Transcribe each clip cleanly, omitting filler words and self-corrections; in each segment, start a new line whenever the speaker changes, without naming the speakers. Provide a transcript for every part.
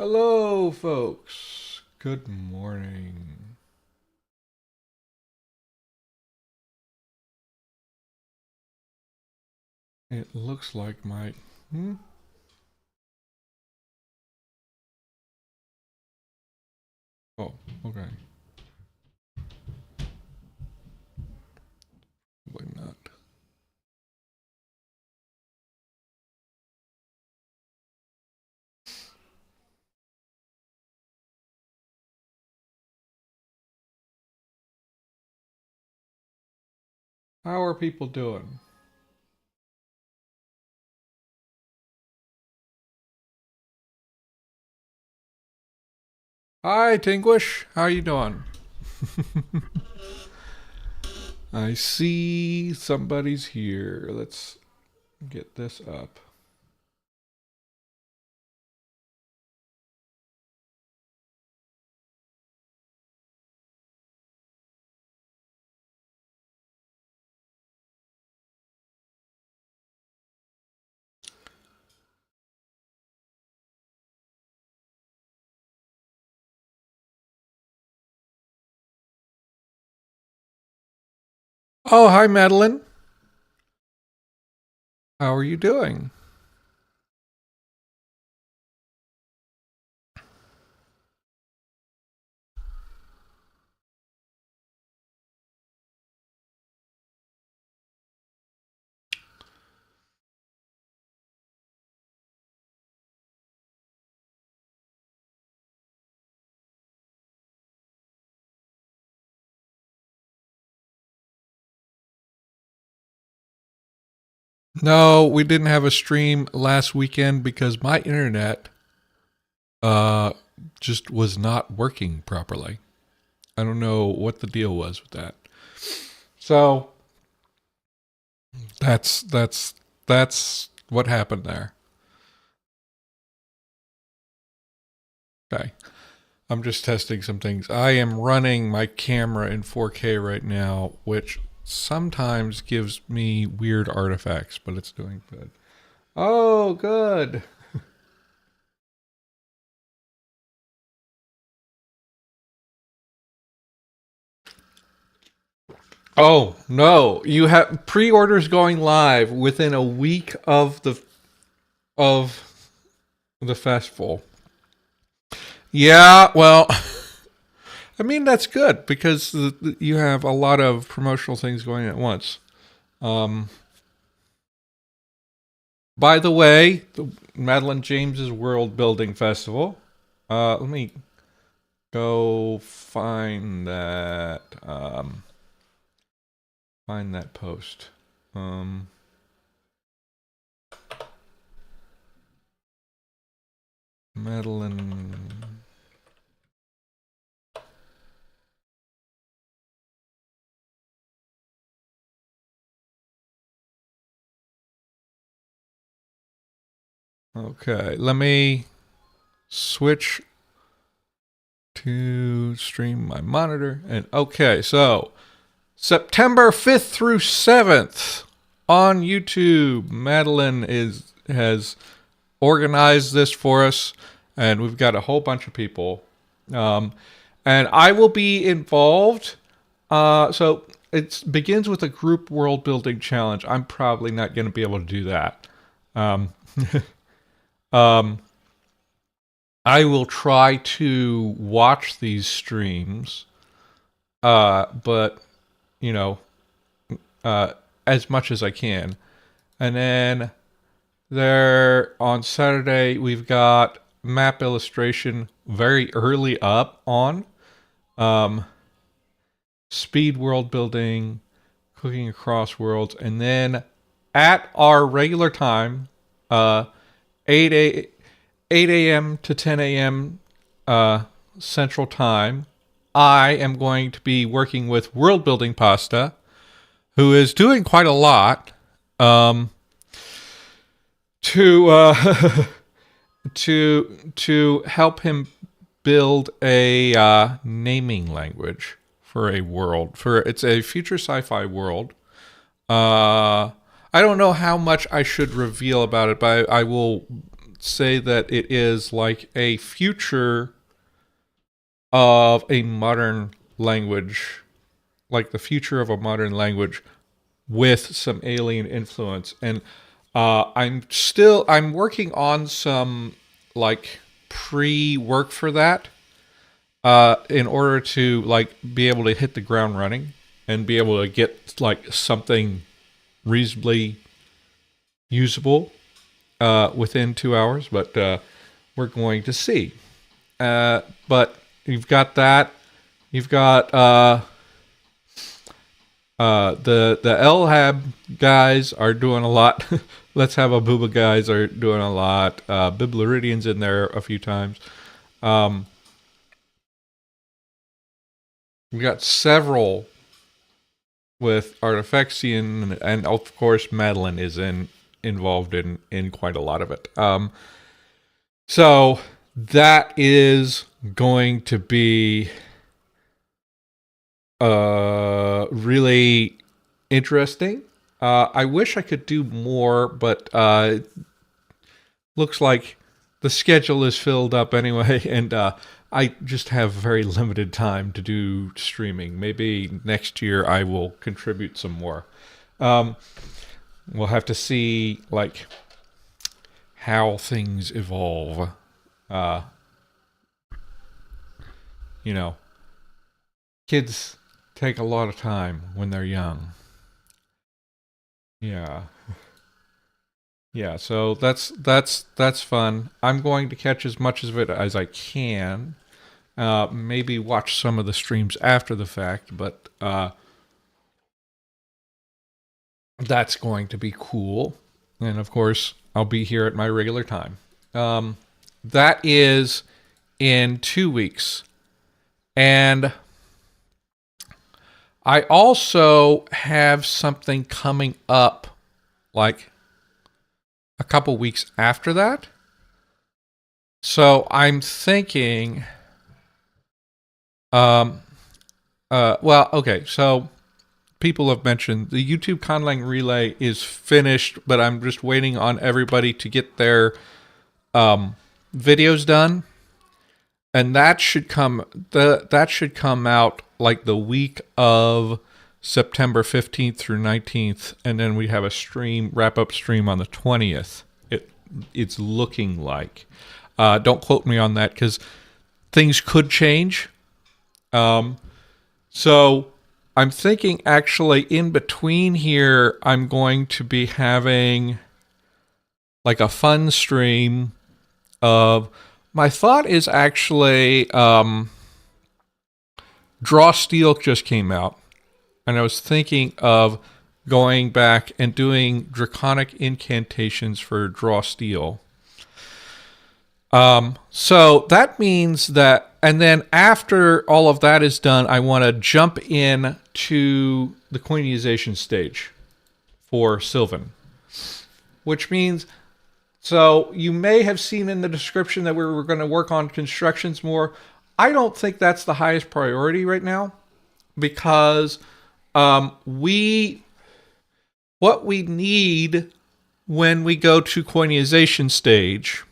Hello, folks. Good morning. It looks like my... Oh, okay. Why not? How are people doing? Hi, Tinguish. How you doing? I see somebody's here. Let's get this up. Oh, hi, Madeline. How are you doing? No, we didn't have a stream last weekend because my internet uh just was not working properly. I don't know what the deal was with that. So that's what happened there. Okay. I'm just testing some things. I am running my camera in 4K right now, which sometimes gives me weird artifacts, but it's doing good. Oh, good. Oh, no. You have pre-orders going live within a week of the festival. Yeah, well, I mean that's good because you have a lot of promotional things going at once. Um, by the way, the Madeline James's World Building Festival. Let me go find that post. Um, Madeline. Okay, let me switch to stream my monitor. And okay, so September 5th through 7th on YouTube, Madeline has organized this for us, and we've got a whole bunch of people. Um, and I will be involved. So it begins with a group world building challenge. I'm probably not going to be able to do that. Um, um, I will try to watch these streams, but you know, as much as I can. And then there on Saturday we've got map illustration very early up on speed world building, cooking across worlds, and then at our regular time, 8 a 8 a.m. to 10 a.m. Central Time, I am going to be working with World Building Pasta, who is doing quite a lot to to help him build a naming language for a world. For it's a future sci-fi world. I don't know how much I should reveal about it, but I will say that it is like a future of a modern language, like the future of a modern language with some alien influence. And I'm working on some like pre-work for that in order to like be able to hit the ground running and be able to get like something reasonably usable within 2 hours. But we're going to see. But you've got that. You've got the LHAB guys are doing a lot. Let's Have a Booba guys are doing a lot. Biblaridian's in there a few times. We got several with Artifexian, and of course Madeline is involved in quite a lot of it. So that is going to be really interesting. I wish I could do more, but looks like the schedule is filled up anyway, and I just have very limited time to do streaming. Maybe next year I will contribute some more. We'll have to see like how things evolve. You know, kids take a lot of time when they're young. Yeah. Yeah, so that's fun. I'm going to catch as much of it as I can. Maybe watch some of the streams after the fact, but that's going to be cool. And of course, I'll be here at my regular time. That is in 2 weeks. And I also have something coming up like a couple weeks after that. So I'm thinking, well, okay, so people have mentioned the YouTube Conlang Relay is finished, but I'm just waiting on everybody to get their videos done. And that should come out like the week of September 15th through 19th, and then we have a wrap-up stream on the 20th. It's looking like. Don't quote me on that because things could change. So I'm thinking actually in between here, I'm going to be having like a fun stream of... My thought is actually Draw Steel just came out, and I was thinking of going back and doing draconic incantations for Draw Steel. So that means that, and then after all of that is done, I want to jump in to the coinization stage for Sylvan, which means... So you may have seen in the description that we were going to work on constructions more. I don't think that's the highest priority right now because what we need when we go to coinization stage,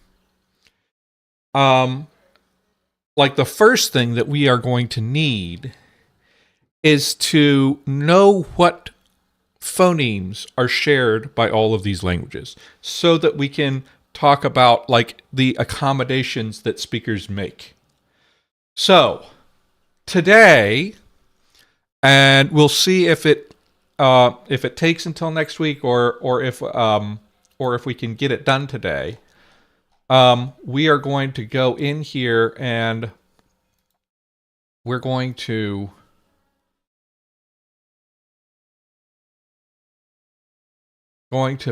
like the first thing that we are going to need is to know what phonemes are shared by all of these languages so that we can talk about like the accommodations that speakers make. So today, and we'll see if it takes until next week or if we can get it done today. We are going to go in here and we're going to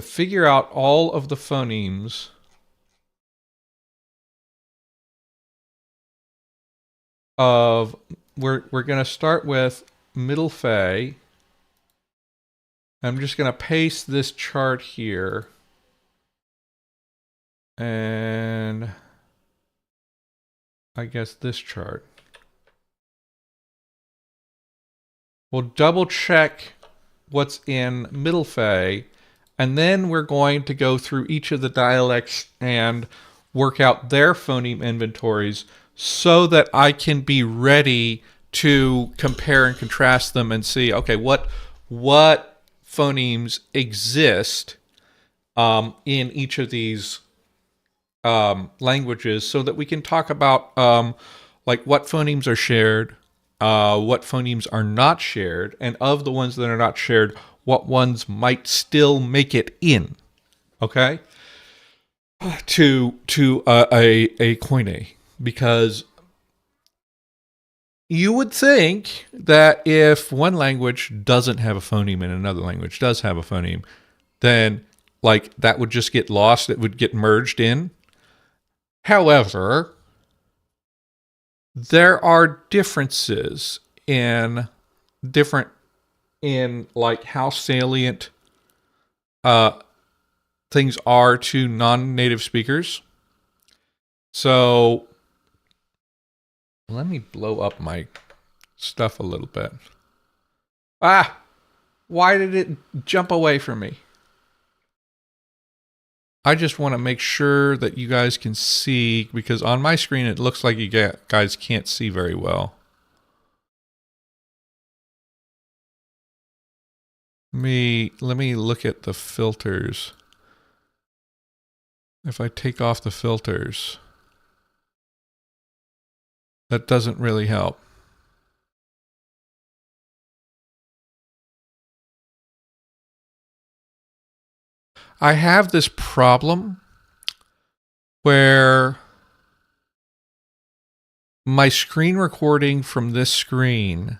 figure out all of the phonemes of... We're going to start with Middle Fey. I'm just going to paste this chart here. And I guess this chart. We'll double check what's in Middle Fey. And then we're going to go through each of the dialects and work out their phoneme inventories so that I can be ready to compare and contrast them and see, okay, what phonemes exist in each of these languages, so that we can talk about like what phonemes are shared, what phonemes are not shared, and of the ones that are not shared, what ones might still make it in, okay, to a koine. Because you would think that if one language doesn't have a phoneme and another language does have a phoneme, then like that would just get lost, it would get merged in. However, there are differences in like how salient things are to non-native speakers. So let me blow up my stuff a little bit. Ah, why did it jump away from me? I just want to make sure that you guys can see, because on my screen it looks like you guys can't see very well. Let me look at the filters. If I take off the filters, that doesn't really help. I have this problem where my screen recording from this screen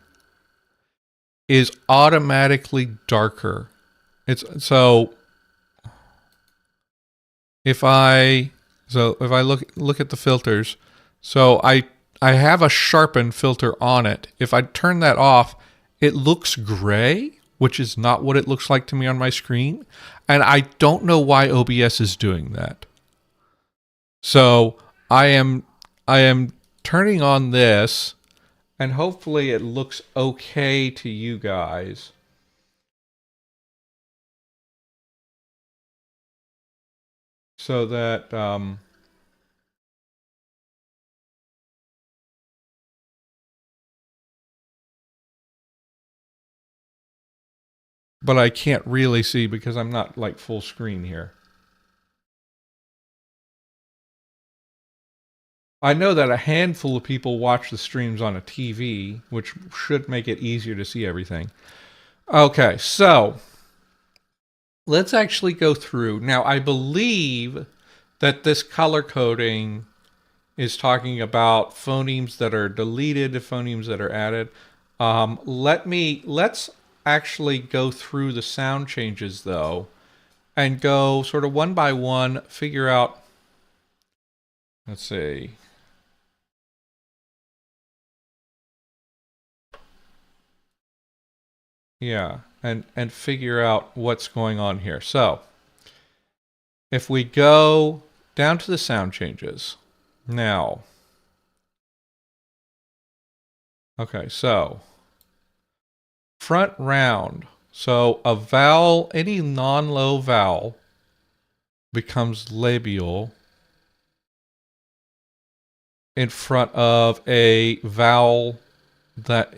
is automatically darker. So if I look at the filters, so I have a sharpen filter on it. If I turn that off, it looks gray, which is not what it looks like to me on my screen. And I don't know why OBS is doing that. So I am turning on this, and hopefully it looks okay to you guys. So that but I can't really see because I'm not like full screen here. I know that a handful of people watch the streams on a TV, which should make it easier to see everything. Okay, so let's actually go through. Now, I believe that this color coding is talking about phonemes that are deleted, phonemes that are added. Let's actually go through the sound changes though, and go sort of one by one, figure out, let's see. Yeah, and figure out what's going on here. So if we go down to the sound changes now. Okay, so front round. So a vowel, any non-low vowel becomes labial in front of a vowel that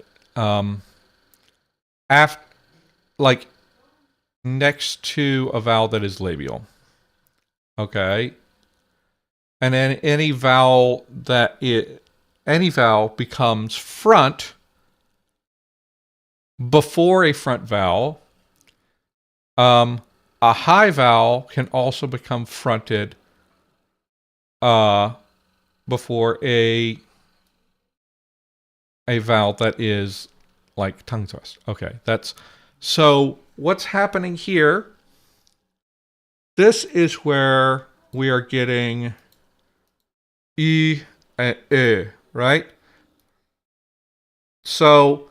like next to a vowel that is labial. Okay. And then any vowel becomes front before a front vowel. A high vowel can also become fronted before a vowel that is like tongue twist. Okay, that's so what's happening here. This is where we are getting e and e, right? So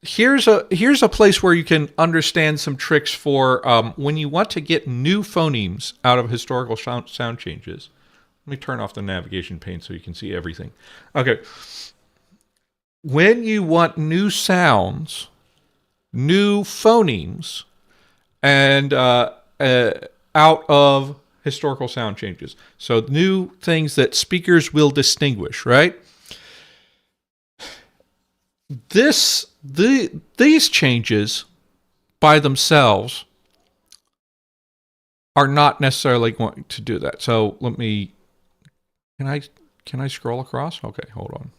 here's a place where you can understand some tricks for when you want to get new phonemes out of historical sound changes. Let me turn off the navigation pane so you can see everything. Okay. When you want new sounds, new phonemes, and out of historical sound changes. So new things that speakers will distinguish, right? These changes by themselves are not necessarily going to do that. So let me, can I scroll across? Okay, hold on.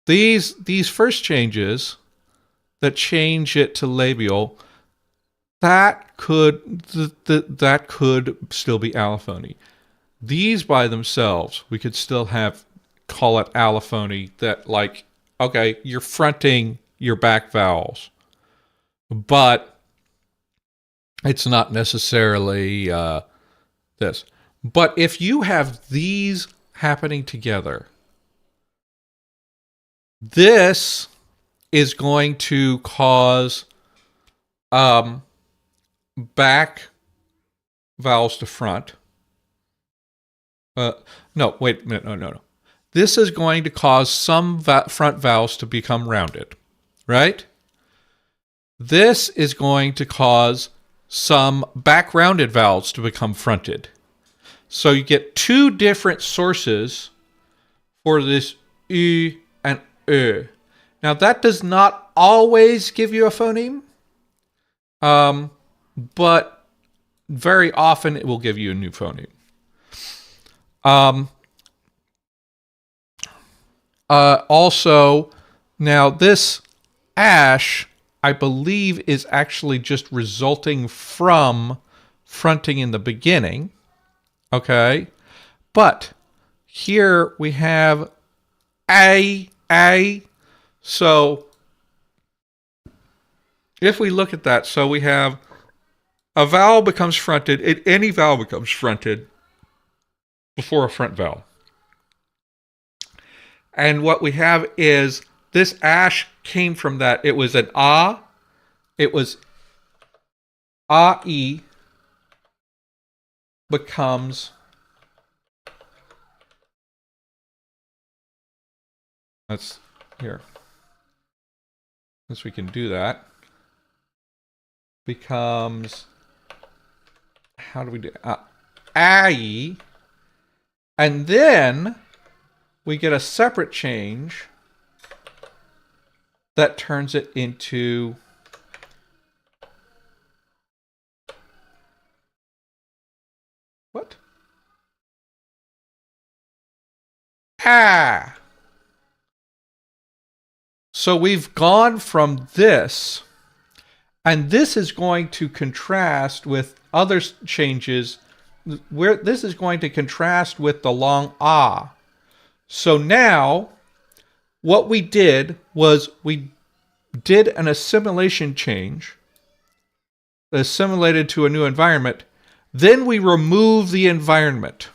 These first changes that change it to labial, that could still be allophony. These by themselves, we could still call it allophony, that like, okay, you're fronting your back vowels, but it's not necessarily this. But if you have these happening together, this is going to cause back vowels to front. No, wait a minute. No. This is going to cause some front vowels to become rounded, right? This is going to cause some back rounded vowels to become fronted. So you get two different sources for this U and Ö. Now that does not always give you a phoneme, but very often it will give you a new phoneme. Also, now this ash, I believe, is actually just resulting from fronting in the beginning. Okay. But here we have a. So if we look at that, so we have a vowel becomes fronted, any vowel becomes fronted before a front vowel. And what we have is this ash came from that. It was an ah, it was a becomes let's here. Since we can do that, becomes, how do we do ai, and then we get a separate change that turns it into what? Ah. So we've gone from this, and this is going to contrast with other changes where this is going to contrast with the long ah. So now what we did was we did an assimilation change, assimilated to a new environment, then we remove the environment.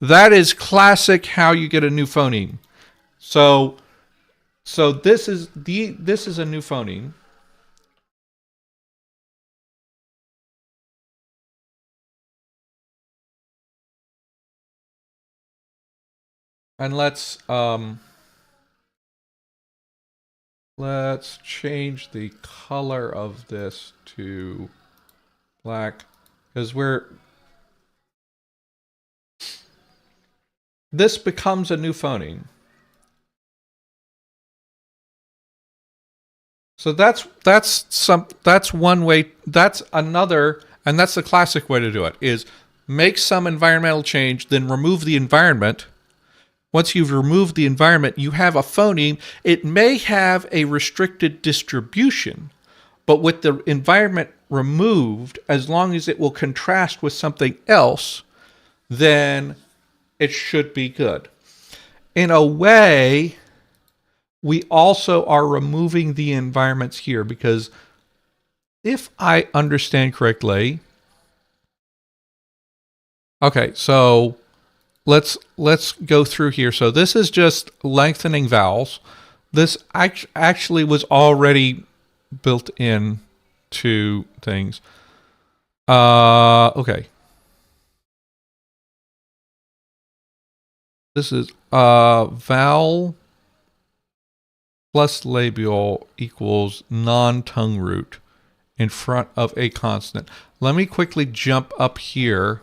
That is classic how you get a new phoneme. So this is a new phoneme. And let's change the color of this to black, because this becomes a new phoneme. So that's one way. That's another, and that's the classic way to do it, is make some environmental change, then remove the environment. Once you've removed the environment, you have a phoneme. It may have a restricted distribution, but with the environment removed, as long as it will contrast with something else, then it should be good. In a way, we also are removing the environments here, because if I understand correctly, okay, so let's go through here. So this is just lengthening vowels. This actually was already built in to things. Okay. This is vowel plus labial equals non-tongue root. in front of a consonant. Let me quickly jump up here.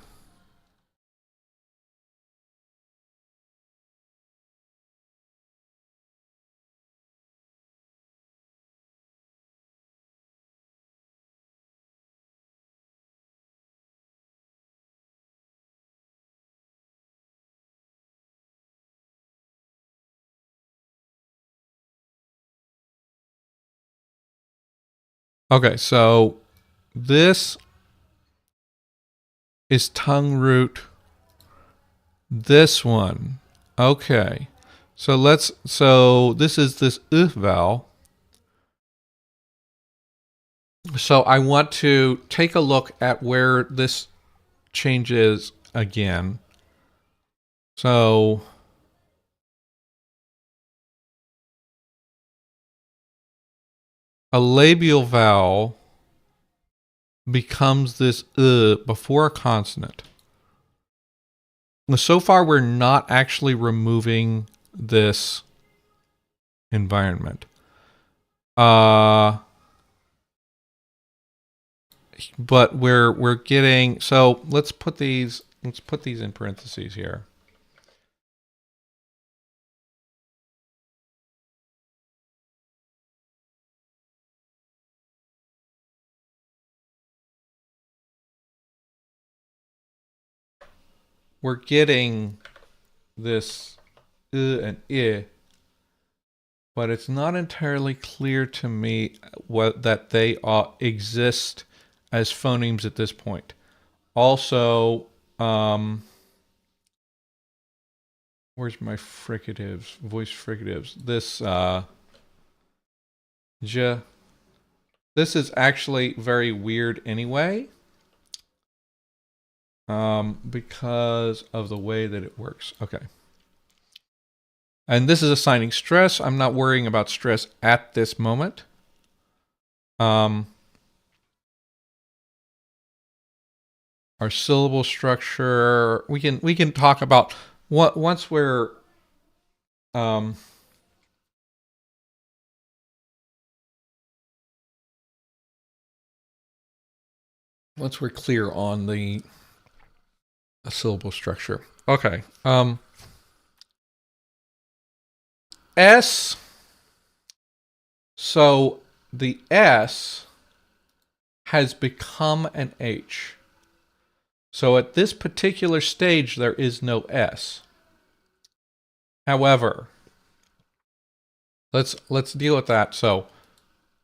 Okay, so this is tongue root. This one. Okay. So this is this vowel. So I want to take a look at where this changes again. So a labial vowel becomes this before a consonant. So far, we're not actually removing this environment. But we're getting, so let's put these in parentheses here. We're getting this and I, but it's not entirely clear to me that they exist as phonemes at this point. Also, where's my fricatives, voice fricatives? This this is actually very weird anyway. Because of the way that it works. Okay. And this is assigning stress. I'm not worrying about stress at this moment. Our syllable structure, we can talk about what once we're once we're clear on the syllable structure. Okay. S. So the S has become an H. So at this particular stage, there is no S. However, let's deal with that. So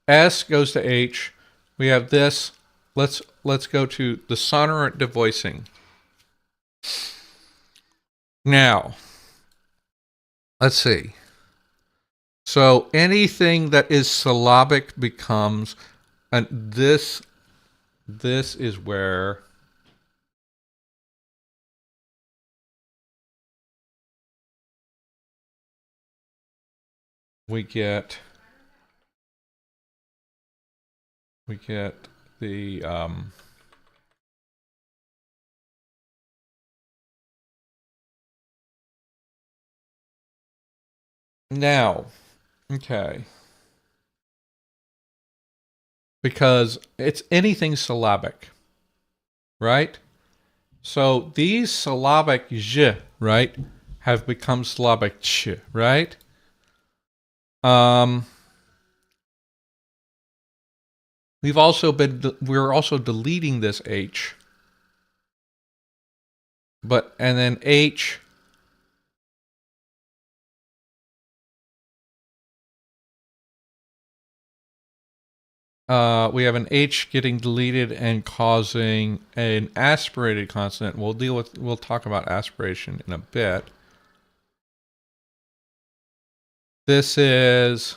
S goes to H. We have this. Let's go to the sonorant devoicing. Now, let's see. So anything that is syllabic becomes, and this is where we get the now, okay, because it's anything syllabic, right? So these syllabic j, right, have become syllabic ch, right? We're also deleting this H. And then H we have an H getting deleted and causing an aspirated consonant. We'll talk about aspiration in a bit. This is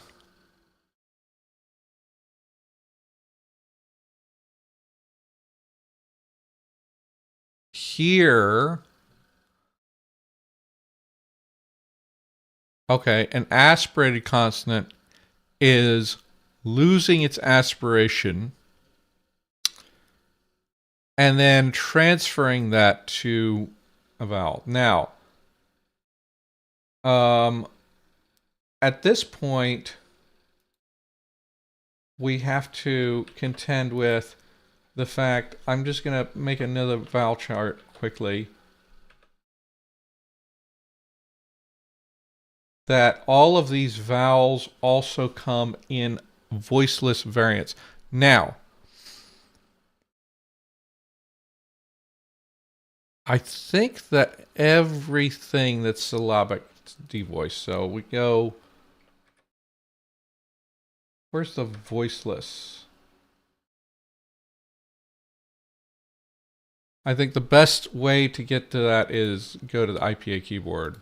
here. Okay, an aspirated consonant is losing its aspiration and then transferring that to a vowel. Now, at this point, we have to contend with the fact, I'm just going to make another vowel chart quickly, that all of these vowels also come in voiceless variants. Now, I think that everything that's syllabic is devoiced. So we go, where's the voiceless? I think the best way to get to that is go to the IPA keyboard.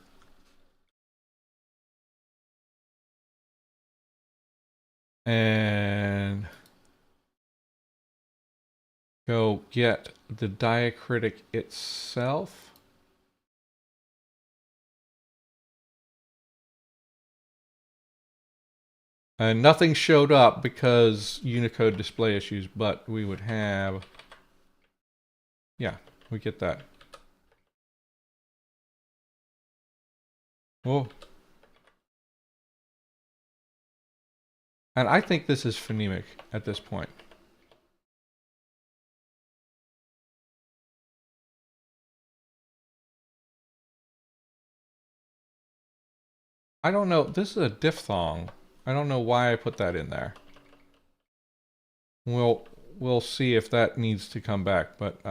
And go get the diacritic itself. And nothing showed up because Unicode display issues, but we would have, yeah, we get that. Oh. And I think this is phonemic at this point. I don't know. This is a diphthong. I don't know why I put that in there. We'll see if that needs to come back, but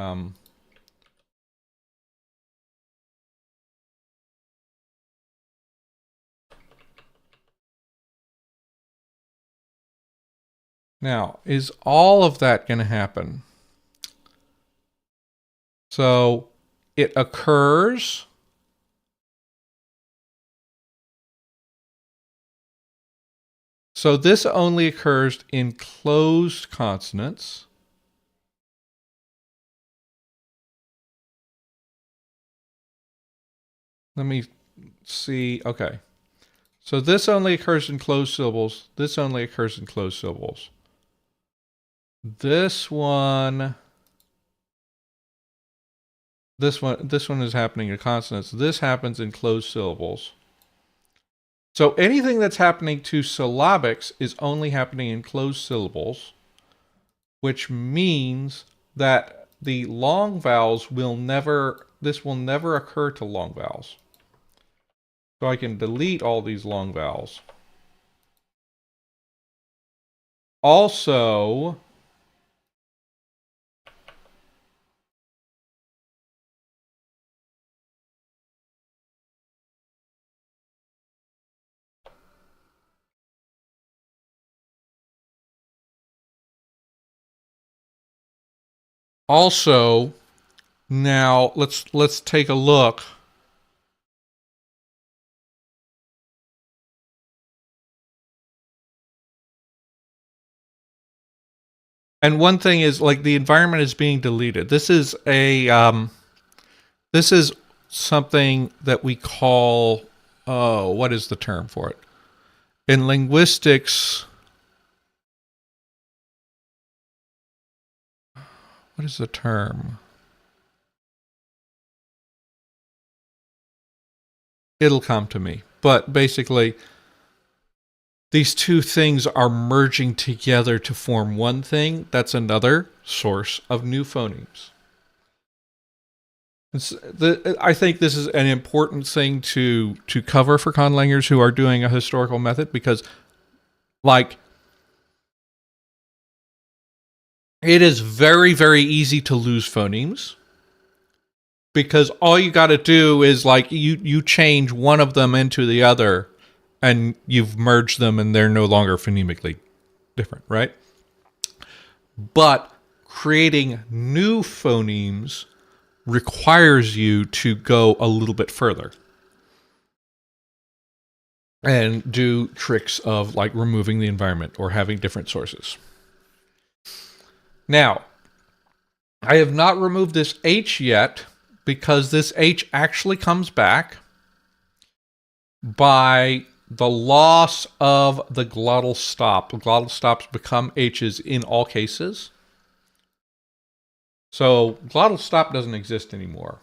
now, is all of that going to happen? So it occurs. So this only occurs in closed consonants. Let me see. Okay. So this only occurs in closed syllables. This only occurs in closed syllables. This one is happening in consonants. This happens in closed syllables. So anything that's happening to syllabics is only happening in closed syllables, which means that the long vowels will never occur to long vowels. So I can delete all these long vowels. Also, now let's take a look. And one thing is, like, the environment is being deleted. This is something that we call, oh, what is the term for it? In linguistics, what is the term? It'll come to me. But basically, these two things are merging together to form one thing. That's another source of new phonemes. I think this is an important thing to cover for conlangers who are doing a historical method, because, like, it is very, very easy to lose phonemes, because all you got to do is, like, you change one of them into the other, and you've merged them, and they're no longer phonemically different, right? But creating new phonemes requires you to go a little bit further and do tricks of, like, removing the environment or having different sources. Now, I have not removed this H yet, because this H actually comes back by the loss of the glottal stop. The glottal stops become H's in all cases. So glottal stop doesn't exist anymore.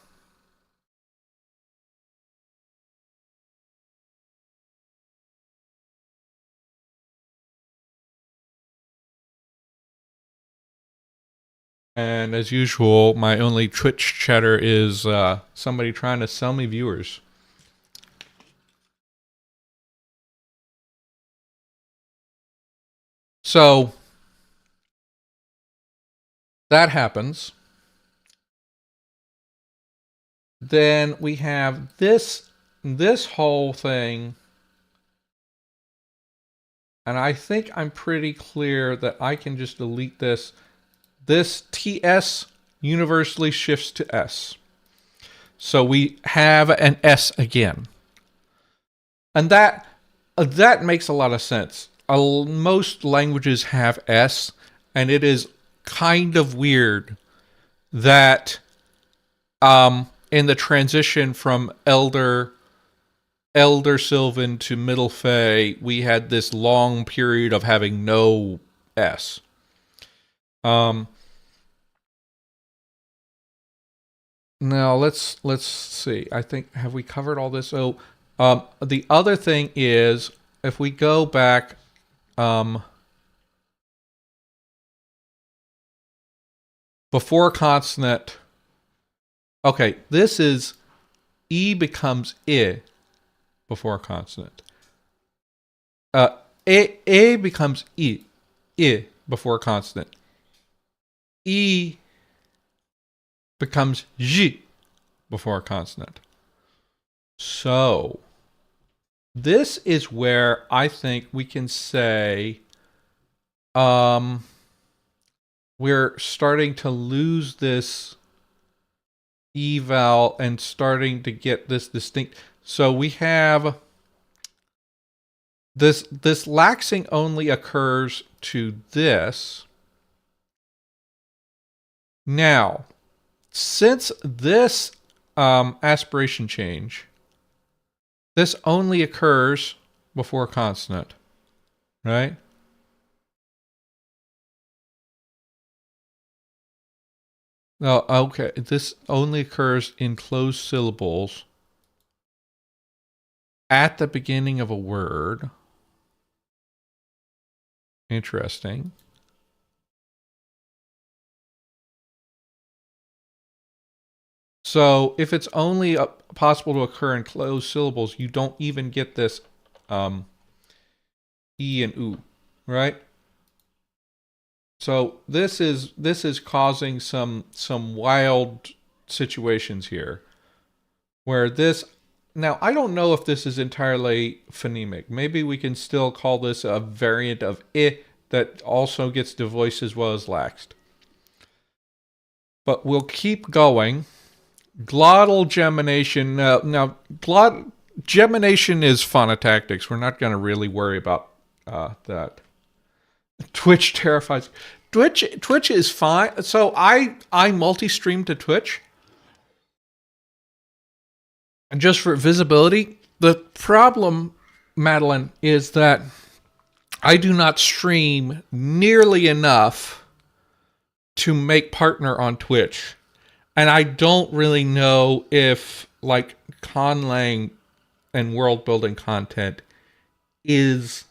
And as usual, my only Twitch chatter is somebody trying to sell me viewers. So that happens. Then we have this whole thing. And I think I'm pretty clear that I can just delete this. This TS universally shifts to S. So we have an S again. And that makes a lot of sense. Most languages have S, and it is kind of weird that in the transition from Elder Sylvan to Middle Fey, we had this long period of having no S. Now let's see. I think, have we covered all this? Oh, the other thing is, if we go back, before consonant. Okay, this is E becomes I before consonant. A becomes I before consonant. E becomes J before consonant. So this is where I think we can say we're starting to lose this eval and starting to get this distinct. So we have this laxing only occurs to this. Now, since this aspiration change, this only occurs before consonant, right? Oh, okay. This only occurs in closed syllables at the beginning of a word. Interesting. So if it's only possible to occur in closed syllables, you don't even get this E and U, right? So this is causing some wild situations here, where this. Now, I don't know if this is entirely phonemic. Maybe we can still call this a variant of I that also gets devoiced as well as laxed. But we'll keep going. Glottal gemination. Now gemination is phonotactics. We're not going to really worry about that. Twitch terrifies. Twitch is fine. So I multi-stream to Twitch. And just for visibility, the problem, Madeline, is that I do not stream nearly enough to make partner on Twitch. And I don't really know if, like, conlang and world building content is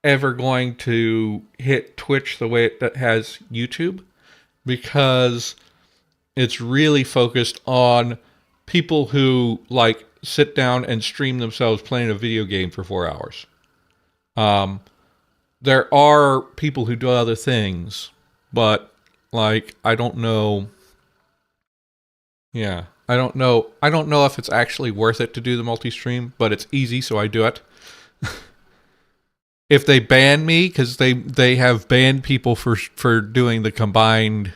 ever going to hit Twitch the way it has YouTube, because it's really focused on people who, like, sit down and stream themselves playing a video game for 4 hours. There are people who do other things, but, like, I don't know. Yeah, I don't know. I don't know if it's actually worth it to do the multi-stream, but it's easy, so I do it. If they ban me, because they have banned people for doing the combined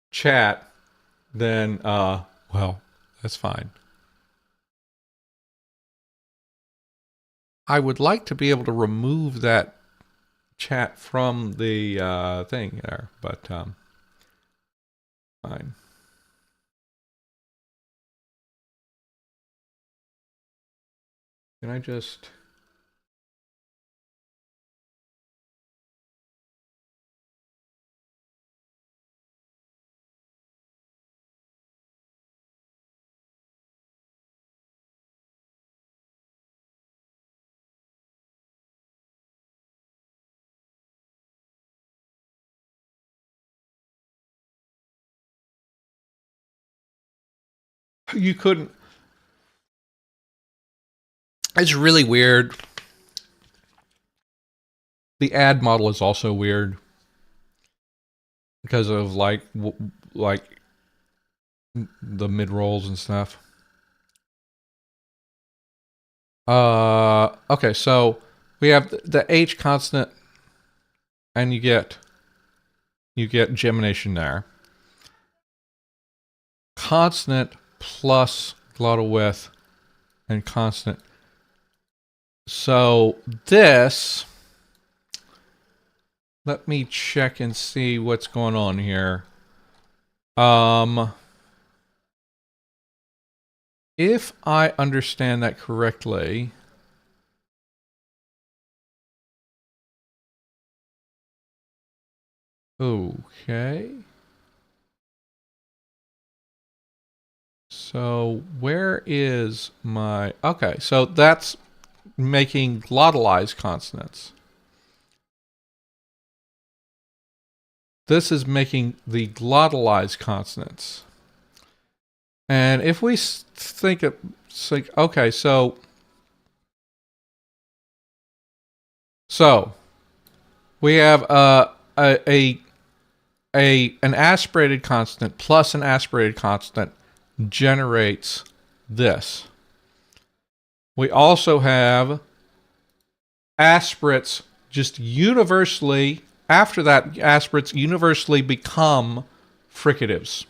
chat, then well, that's fine. I would like to be able to remove that chat from the thing there, but fine. Can I just... You couldn't. It's really weird. The ad model is also weird because of like the mid rolls and stuff. Okay, so we have the H consonant, and you get gemination there. Consonant plus glottal width and consonant. So this, let me check and see what's going on here. If I understand that correctly, okay. So where is my, okay, so that's making glottalized consonants. This is making the glottalized consonants. And if we think, okay, so we have an aspirated consonant plus an aspirated consonant generates this. We also have aspirates just universally, after that, aspirates universally become fricatives.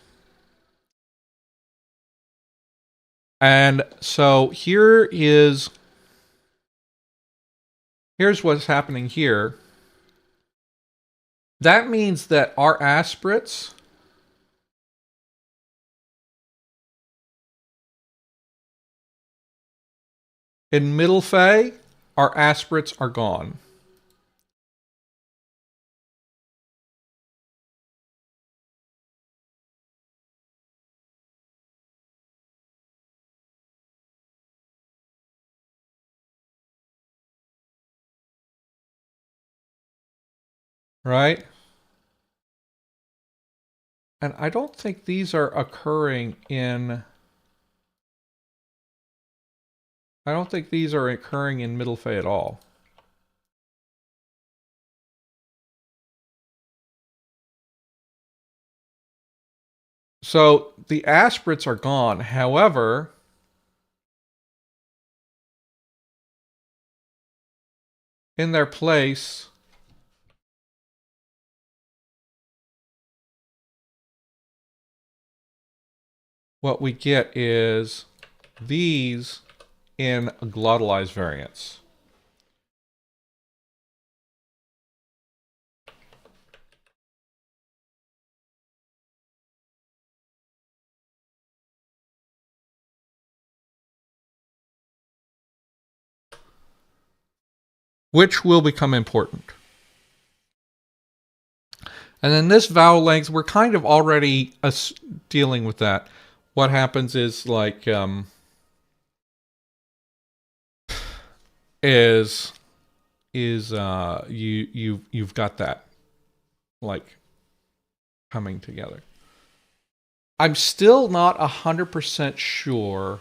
And so here's what's happening here. That means that our aspirates in middle fay, our aspirates are gone. Right? And I don't think these are occurring in... I don't think these are occurring in middle fay at all. So the aspirates are gone. However, in their place, what we get is these in glottalized variants. Which will become important. And then this vowel length, we're kind of already dealing with that. What happens is like you've got that like coming together. I'm still not 100% sure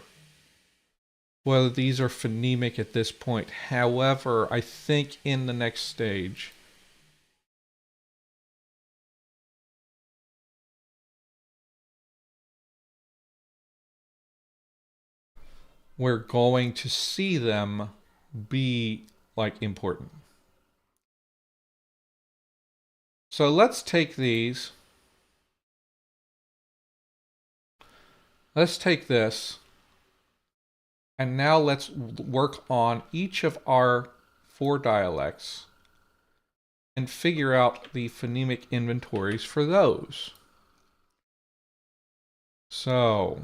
whether these are phonemic at this point. However, I think in the next stage, we're going to see them be like important. So let's take these. Let's take this. And now let's work on each of our 4 dialects and figure out the phonemic inventories for those. So,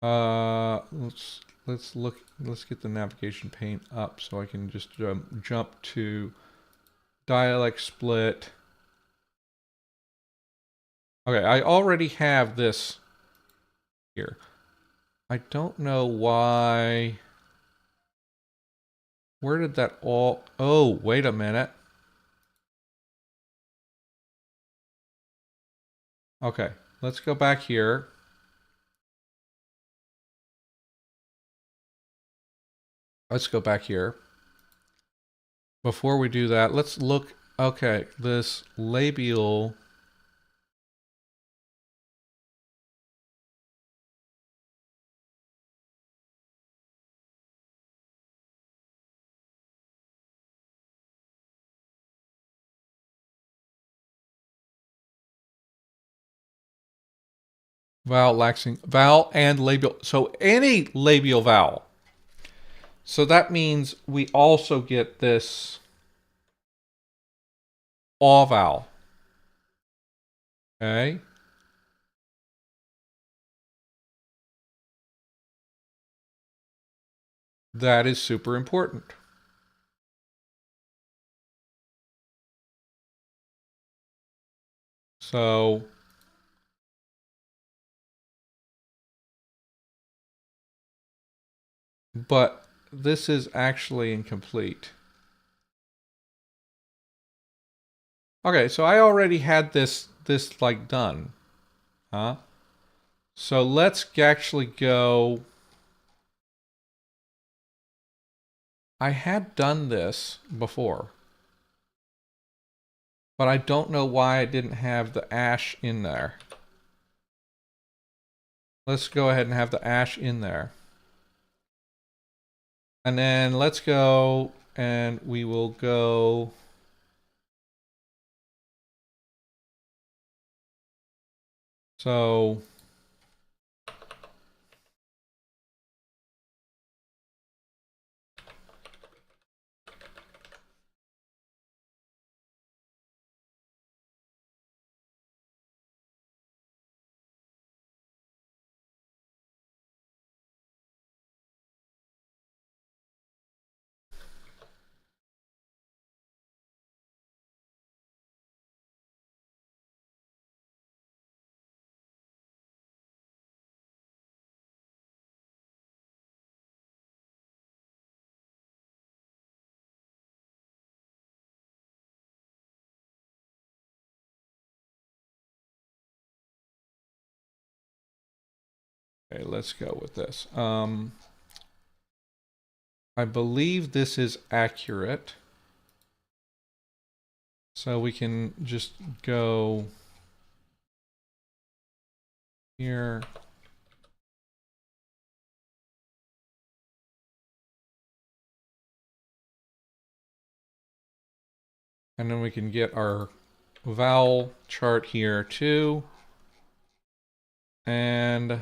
let's get the navigation pane up so I can just jump to dialect split. Okay, I already have this here. I don't know why. Where did that all... Oh, wait a minute. Okay. let's go back here. Let's go back here. Before we do that, let's look. Okay, this labial. Vowel and labial. So any labial vowel. So that means we also get this aw vowel. Okay. That is super important. So but this is actually incomplete. Okay, so I already had this like done. Huh? So let's actually go. I had done this before, but I don't know why I didn't have the ash in there. Let's go ahead and have the ash in there. And then let's go and we will go. So okay, let's go with this. I believe this is accurate. So we can just go here. And then we can get our vowel chart here too. And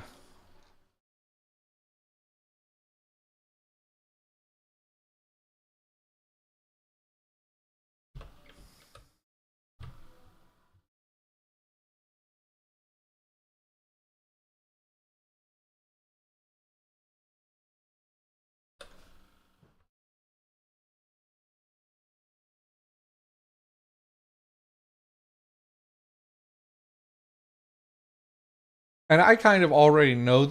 I kind of already know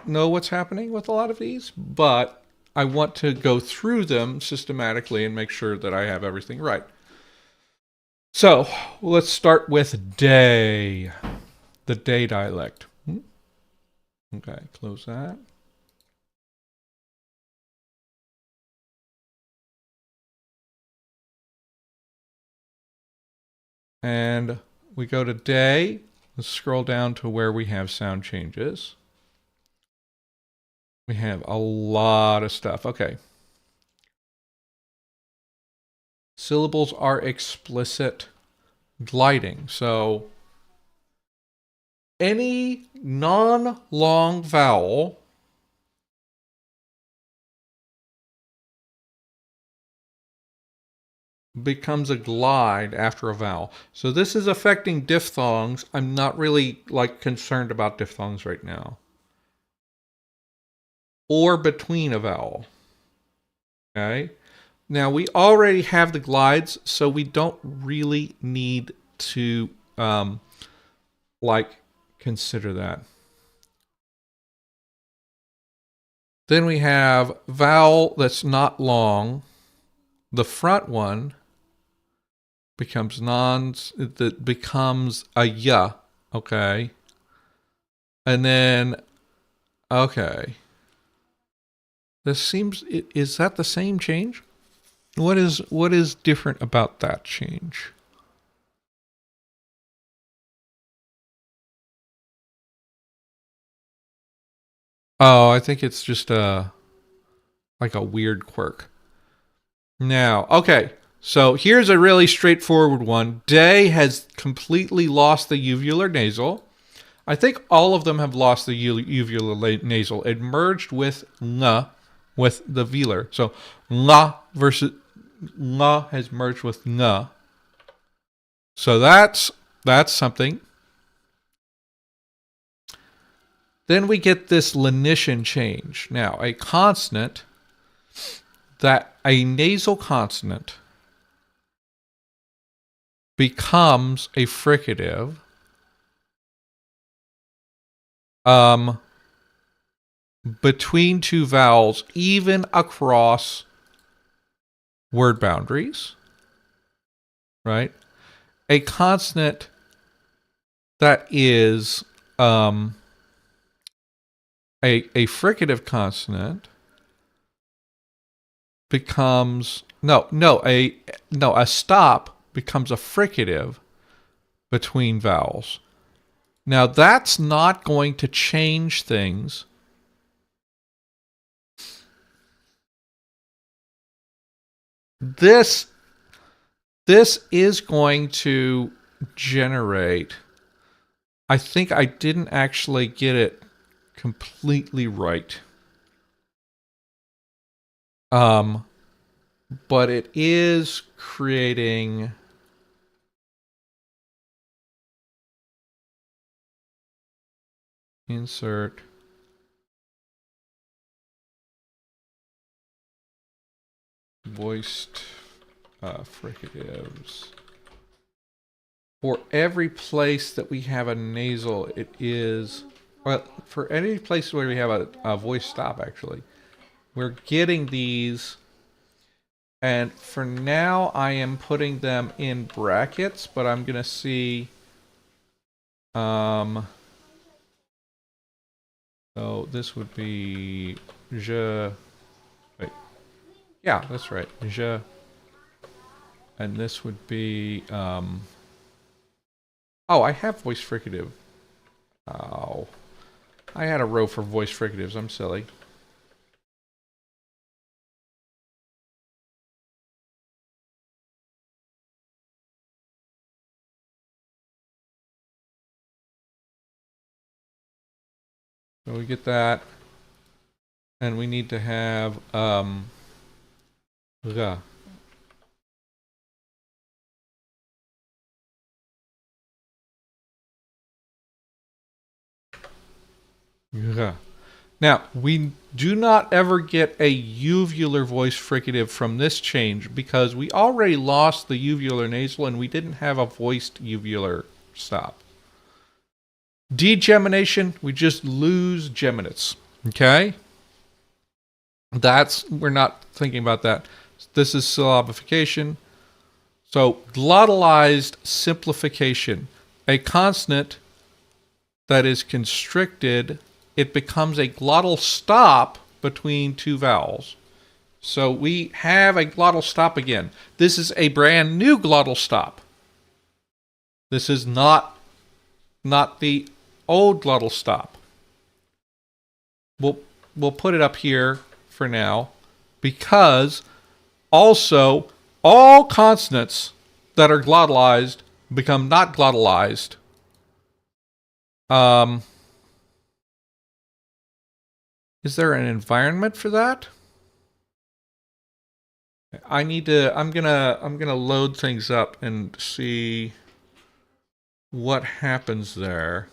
what's happening with a lot of these, but I want to go through them systematically and make sure that I have everything right. So let's start with day, the day dialect. Okay, close that. And we go to day. Let's scroll down to where we have sound changes. We have a lot of stuff. Okay. Syllables are explicit gliding. So any non-long vowel becomes a glide after a vowel. So this is affecting diphthongs. I'm not really like concerned about diphthongs right now. Or between a vowel. Okay. Now we already have the glides, so we don't really need to like consider that. Then we have vowel that's not long. The front one becomes becomes a ya. Okay. And then, okay. This seems, is that the same change? What is different about that change? Oh, I think it's just like a weird quirk. Now, okay. So here's a really straightforward one. Day has completely lost the uvular nasal. I think all of them have lost the uvular nasal. It merged with ng, with the velar. So la versus la has merged with ng. So that's something. Then we get this lenition change. Now, a consonant that a nasal consonant becomes a fricative between two vowels, even across word boundaries, right? A consonant that is a fricative consonant becomes a stop becomes a fricative between vowels. Now that's not going to change things. This is going to generate. I think I didn't actually get it completely right. But it is creating insert voiced fricatives. For every place that we have a nasal, it is, well, for any place where we have a voice stop, actually, we're getting these. And for now, I am putting them in brackets, but I'm going to see. So this would be je. Wait. Yeah, that's right. Je. And this would be. Oh, I have voice fricative. Oh. I had a row for voice fricatives. I'm silly. So we get that. And we need to have ra. Ra. Now, we do not ever get a uvular voice fricative from this change because we already lost the uvular nasal and we didn't have a voiced uvular stop. Degemination, we just lose geminates. Okay? We're not thinking about that. This is syllabification. So, glottalized simplification. A consonant that is constricted, it becomes a glottal stop between two vowels. So we have a glottal stop again. This is a brand new glottal stop. This is not the old glottal stop. We'll put it up here for now because also all consonants that are glottalized become not glottalized. Is there an environment for that? I'm gonna load things up and see what happens there.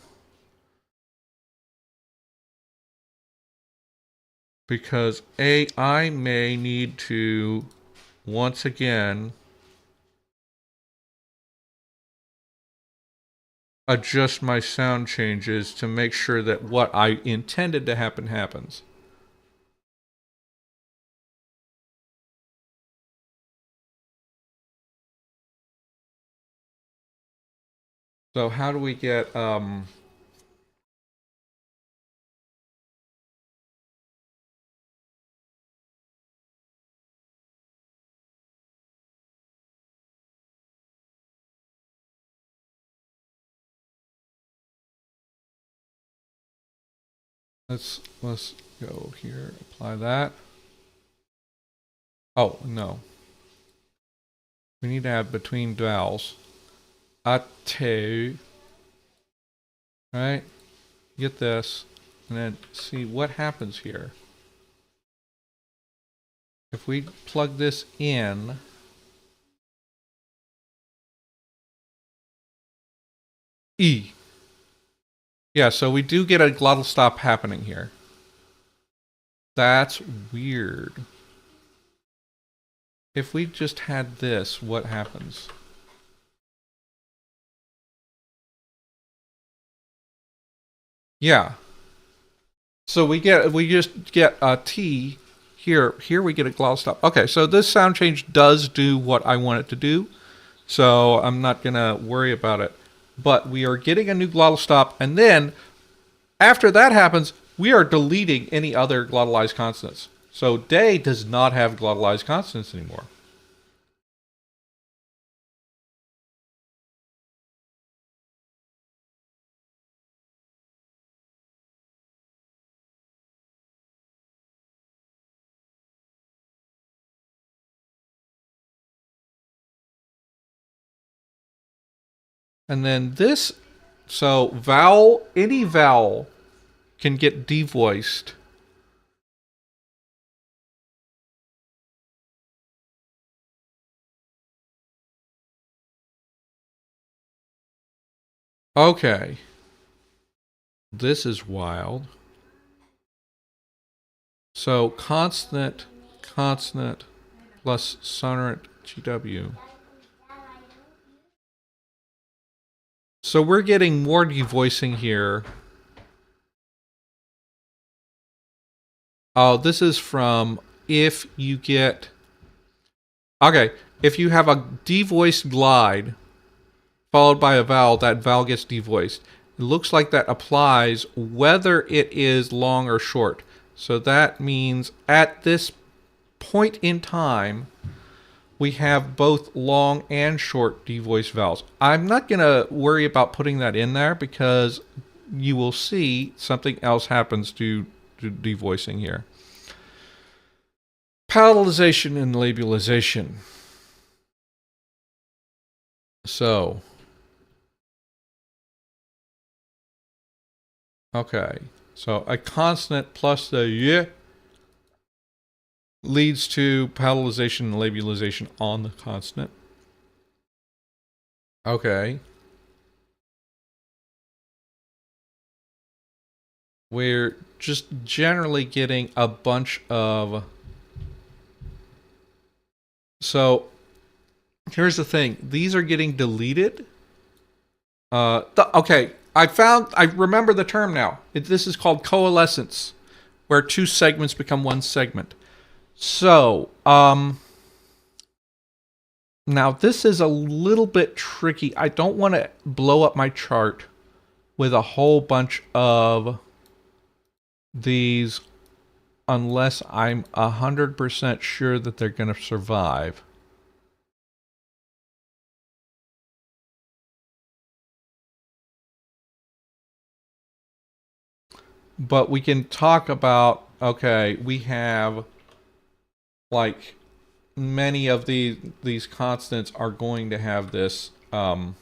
Because I may need to once again adjust my sound changes to make sure that what I intended to happen happens. So how do we get let's go here, apply that. Oh no. We need to have between vowels. Ate. Right? Get this. And then see what happens here. If we plug this in, E. Yeah, so we do get a glottal stop happening here. That's weird. If we just had this, what happens? Yeah. So we just get a T here. Here we get a glottal stop. Okay, so this sound change does do what I want it to do. So I'm not gonna worry about it. But we are getting a new glottal stop, and then after that happens, we are deleting any other glottalized consonants. So day does not have glottalized consonants anymore. And then this, so vowel, any vowel can get devoiced. Okay. This is wild. So consonant plus sonorant GW. So we're getting more devoicing here. Oh, this is from if you get... Okay, if you have a devoiced glide followed by a vowel, that vowel gets devoiced. It looks like that applies whether it is long or short. So that means at this point in time, we have both long and short devoiced vowels. I'm not going to worry about putting that in there because you will see something else happens to devoicing here. Palatalization and labialization. So, okay. So a consonant plus the y leads to palatalization and labialization on the consonant. Okay. We're just generally getting a bunch of... So, here's the thing. These are getting deleted. Okay. I remember the term now. This is called coalescence, where two segments become one segment. So, now this is a little bit tricky. I don't want to blow up my chart with a whole bunch of these unless I'm 100% sure that they're going to survive. But we can talk about, okay, we have like many of these constants are going to have this we're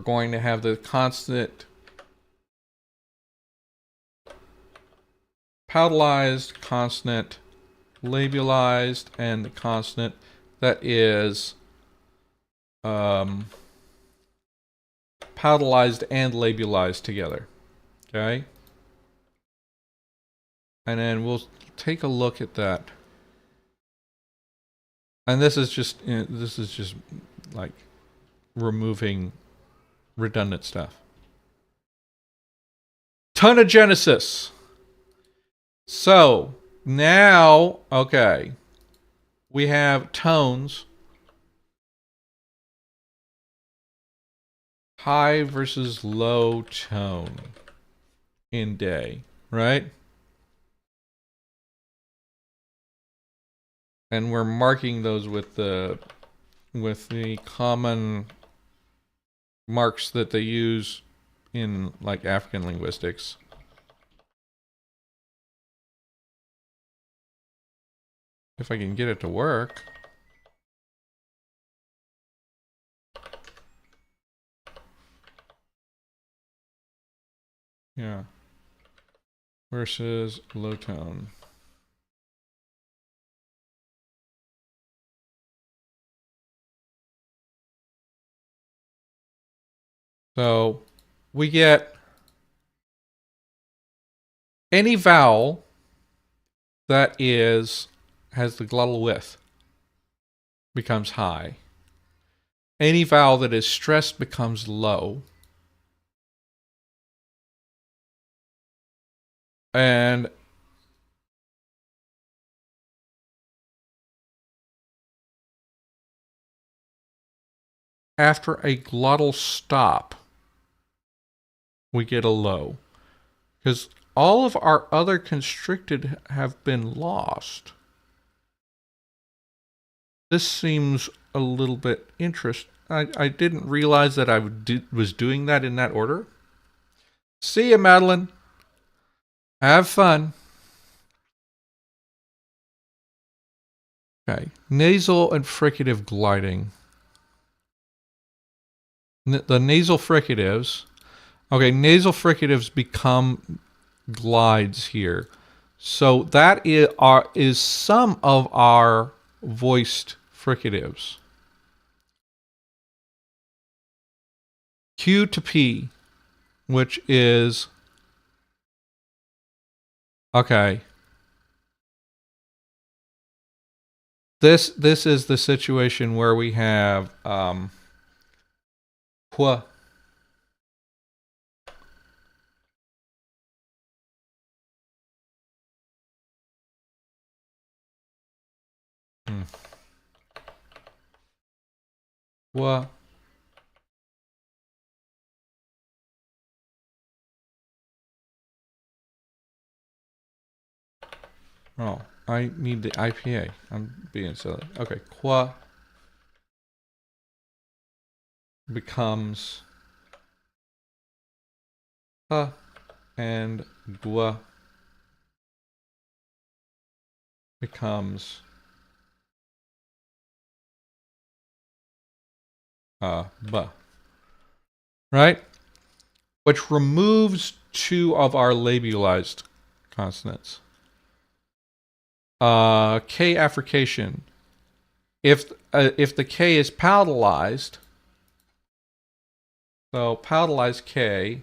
going to have the constant palatalized, consonant labialized, and the consonant that is palatalized and labialized together. Okay? And then we'll take a look at that. And this is just like removing redundant stuff. Tonogenesis. So now, okay, we have tones high versus low tone in day, right? And we're marking those with the common marks that they use in like African linguistics. If I can get it to work. Yeah. Versus low tone. So we get any vowel that has the glottal width becomes high. Any vowel that is stressed becomes low. And after a glottal stop, we get a low. Because all of our other constricted have been lost. This seems a little bit interesting. I didn't realize that I was doing that in that order. See you, Madeline. Have fun. Okay. Nasal and fricative gliding. The nasal fricatives. Okay, nasal fricatives become glides here. So that is some of our voiced fricatives. Q to P, which is... Okay. This is the situation where we have qua. Qua. Oh, I need the IPA. I'm being silly. Okay, qua becomes ha, and gua becomes ba. Right? Which removes two of our labialized consonants. K affrication. If the K is palatalized, so palatalized K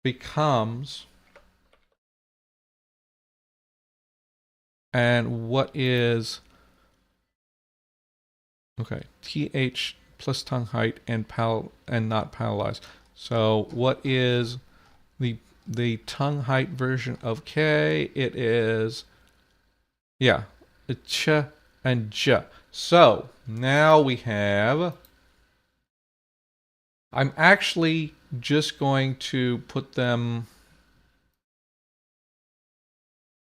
becomes, and what is, okay, TH plus tongue height and not palatalized. So what is the tongue height version of K? It is, yeah, ch and j. So now we have, I'm actually just going to put them,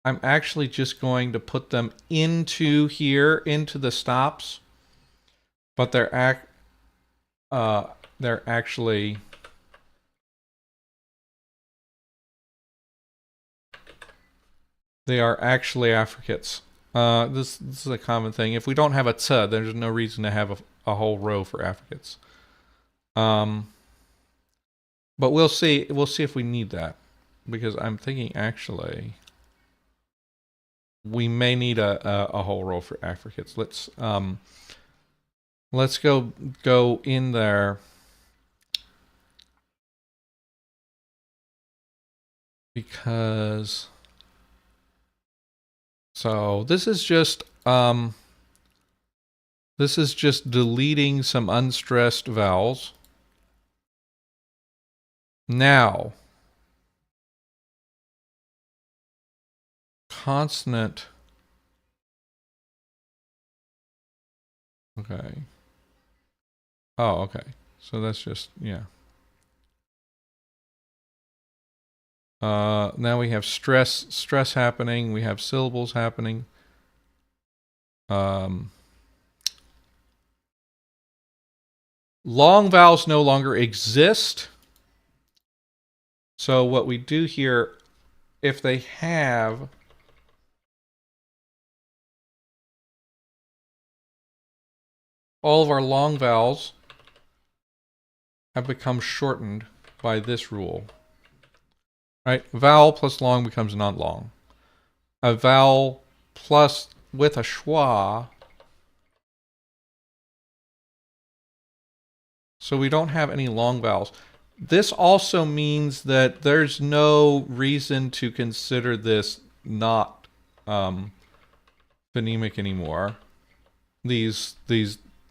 into here, into the stops, but they're actually, they are actually affricates. This is a common thing. If we don't have a t, there's no reason to have a whole row for affricates. But we'll see. We'll see if we need that, because I'm thinking actually we may need a whole row for affricates. Let's go in there, because so this is just deleting some unstressed vowels. Now, consonant. Okay. Oh, okay. So that's just, yeah. Now we have stress happening. We have syllables happening. Long vowels no longer exist. So what we do here, if they have all of our long vowels have become shortened by this rule. Right? Vowel plus long becomes not long. A vowel plus with a schwa. So we don't have any long vowels. This also means that there's no reason to consider this not phonemic anymore. These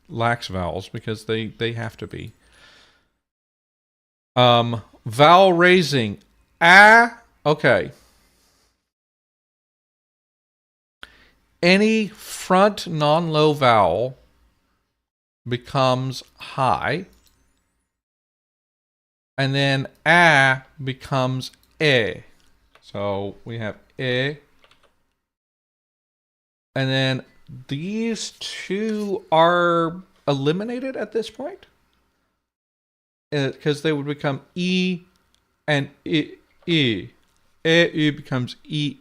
lax vowels, because they have to be. Vowel raising. Okay. Any front non-low vowel becomes high. And then becomes e. So we have e. And then these two are eliminated at this point. Because they would become e and e. E becomes e.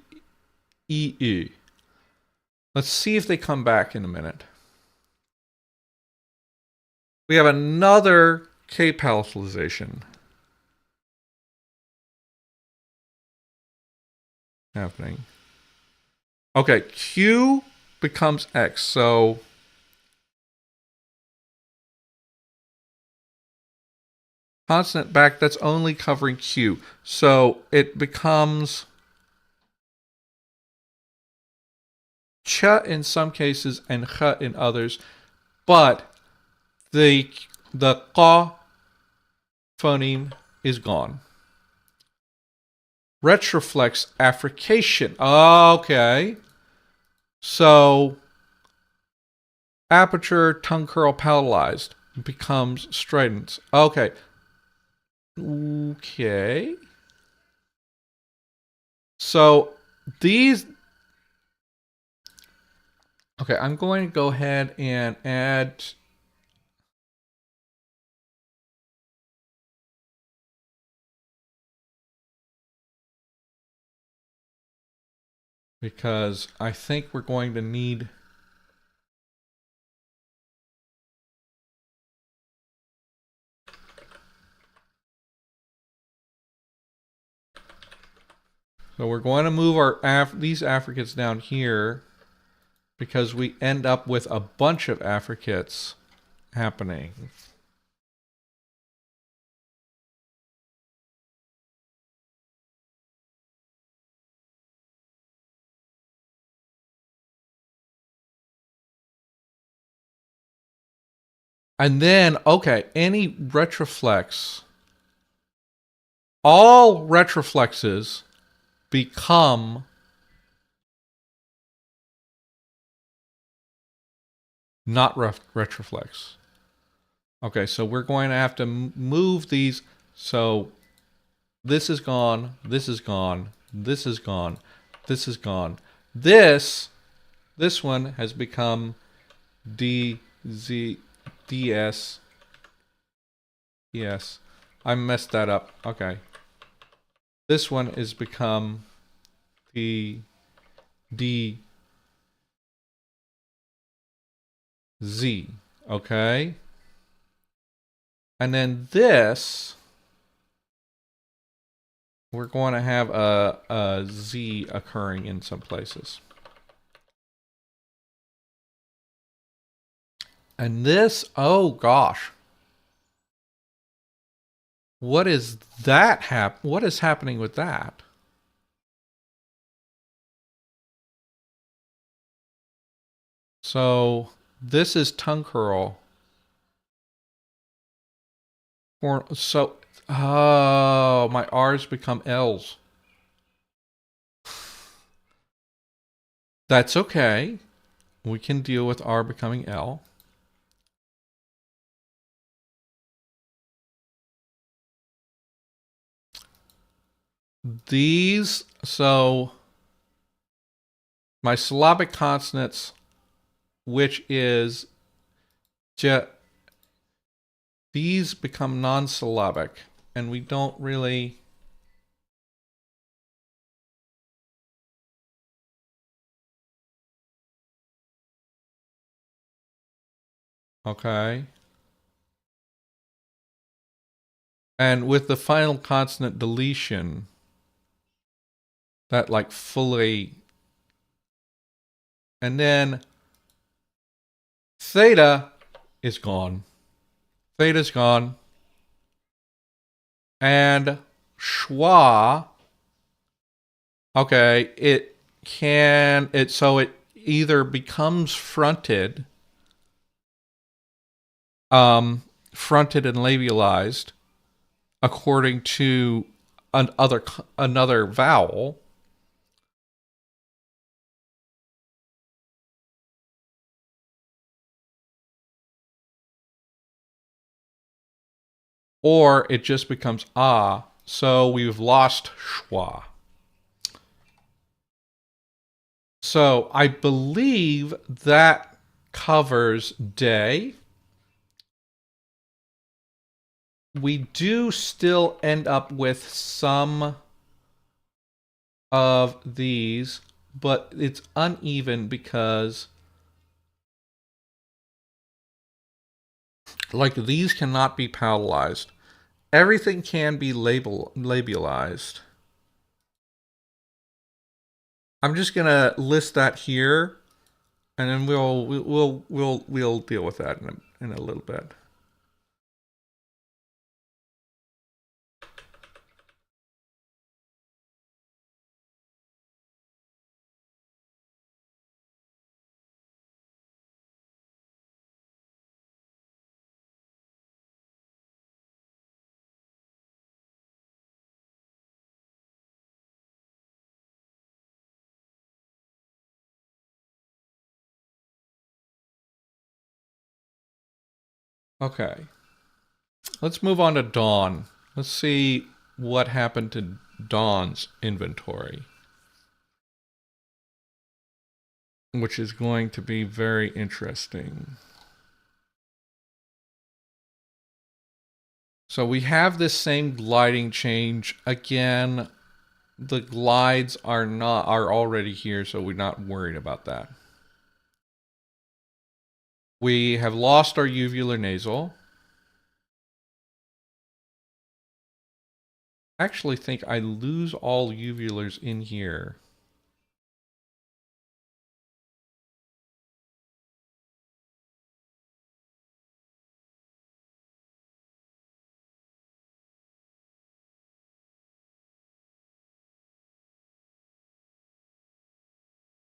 Let's see if they come back in a minute. We have another K palatalization happening. Okay, Q becomes X. So consonant back, that's only covering Q. So it becomes ch in some cases and ch in others. But the qa phoneme is gone. Retroflex affrication. Okay. So aperture, tongue curl palatalized becomes strident. Okay. Okay. So these... Okay, I'm going to go ahead and add... because I think we're going to need... So we're going to move our these affricates down here because we end up with a bunch of affricates happening. And then, okay, any retroflex, all retroflexes become not retroflex. Okay, so we're going to have to move these. So this is gone, this is gone, this is gone, this is gone. This one has become D, Z, DS. Yes, I messed that up. Okay. This one is become the D, Z. Okay. And then this, we're going to have a Z occurring in some places. And this, oh gosh. What is that what is happening with that? So this is tongue curl. So, oh, my R's become L's. That's okay. We can deal with R becoming L. these, so my syllabic consonants, which is these become non-syllabic, and we don't really. Okay. And with the final consonant deletion, that like fully. And then theta is gone. Theta's gone. And schwa, okay, it either becomes fronted, fronted and labialized according to another vowel, or it just becomes ah. So we've lost schwa. So I believe that covers day. We do still end up with some of these, but it's uneven because like these cannot be palatalized. Everything can be labialized. I'm just gonna list that here, and then we'll deal with that in a little bit. Okay. Let's move on to Dawn. Let's see what happened to Dawn's inventory, which is going to be very interesting. So we have this same gliding change. Again, the glides are already here, so we're not worried about that. We have lost our uvular nasal. I actually think I lose all uvulars in here.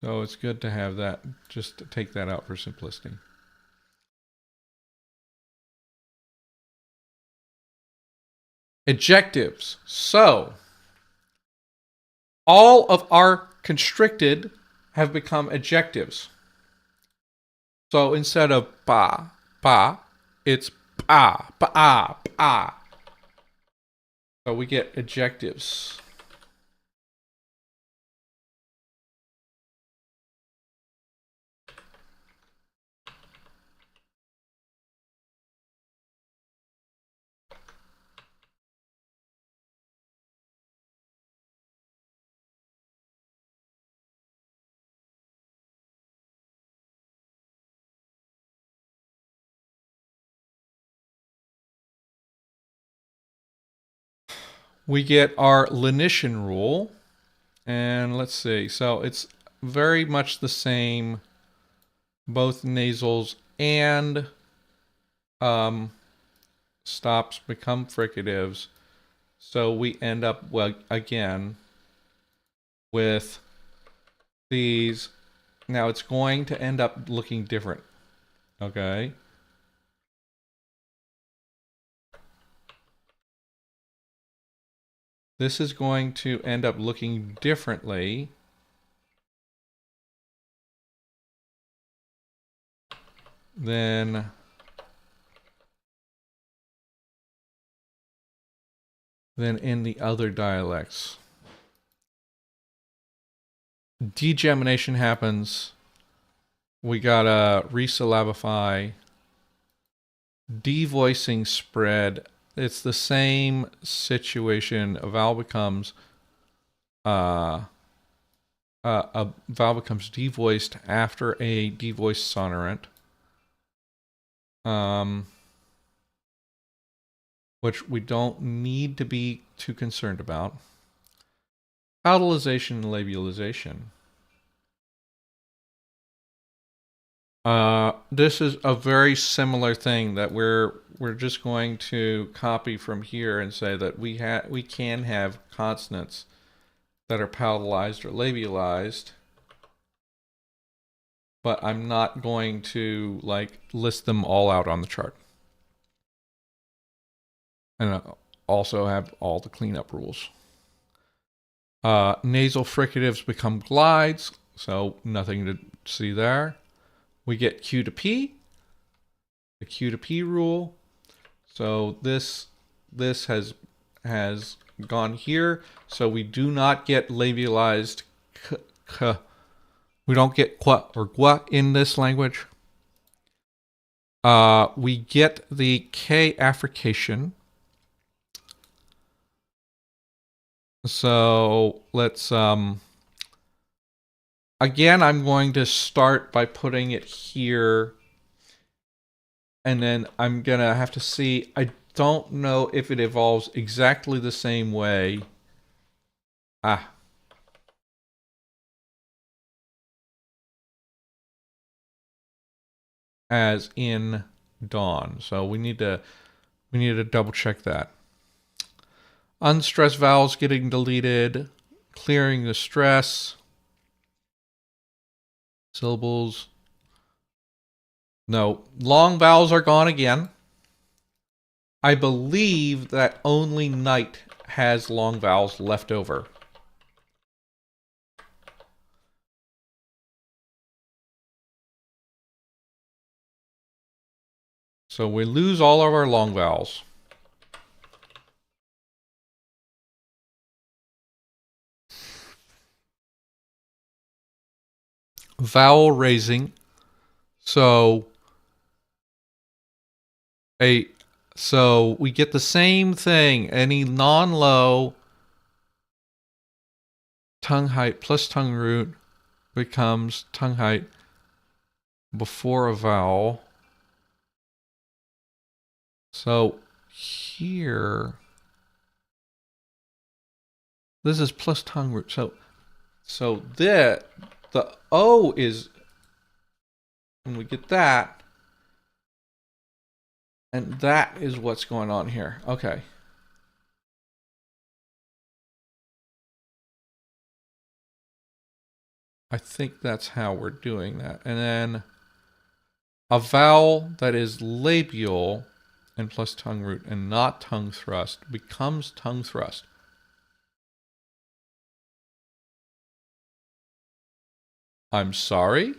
So it's good to have that, just to take that out for simplicity. Adjectives. So all of our constricted have become adjectives. So instead of ba, it's ba, ba. So we get adjectives. We get our lenition rule. And let's see. So it's very much the same, both nasals and stops become fricatives. So we end up, well, again, with these. Now it's going to end up looking different. Okay. This is going to end up looking differently. Than in the other dialects. degemination happens. We gotta resyllabify. Devoicing spread. It's the same situation. A vowel becomes devoiced after a devoiced sonorant, which we don't need to be too concerned about. Palatalization and labialization. This is a very similar thing that we're just going to copy from here and say that we can have consonants that are palatalized or labialized, but I'm not going to like list them all out on the chart. And also have all the cleanup rules. Nasal fricatives become glides, so nothing to see there. We get Q to P, the Q to P rule. So this has gone here, so we do not get labialized k. We don't get qua or gua in this language. We get the K affrication. So let's again, I'm going to start by putting it here, and then I'm gonna have to see. I don't know if it evolves exactly the same way. As in dawn. So we need to double check that. Unstressed vowels getting deleted, clearing the stress. Syllables. No, long vowels are gone again. I believe that only night has long vowels left over. So we lose all of our long vowels. Vowel raising. So we get the same thing. Any non-low tongue height plus tongue root becomes tongue height before a vowel. So here, this is plus tongue root. So the O is, and we get that, and that is what's going on here. Okay. I think that's how we're doing that. And then a vowel that is labial and plus tongue root and not tongue thrust becomes tongue thrust. I'm sorry?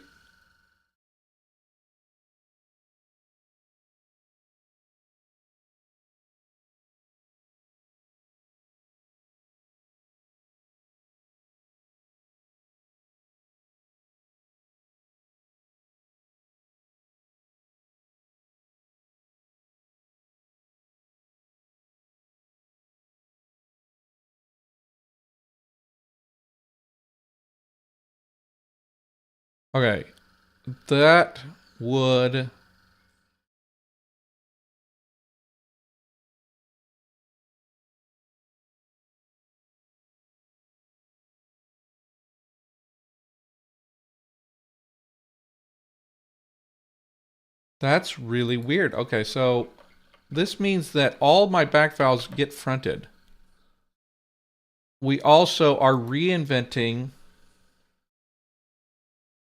Okay. That would... That's really weird. Okay, so this means that all my back vowels get fronted. We also are reinventing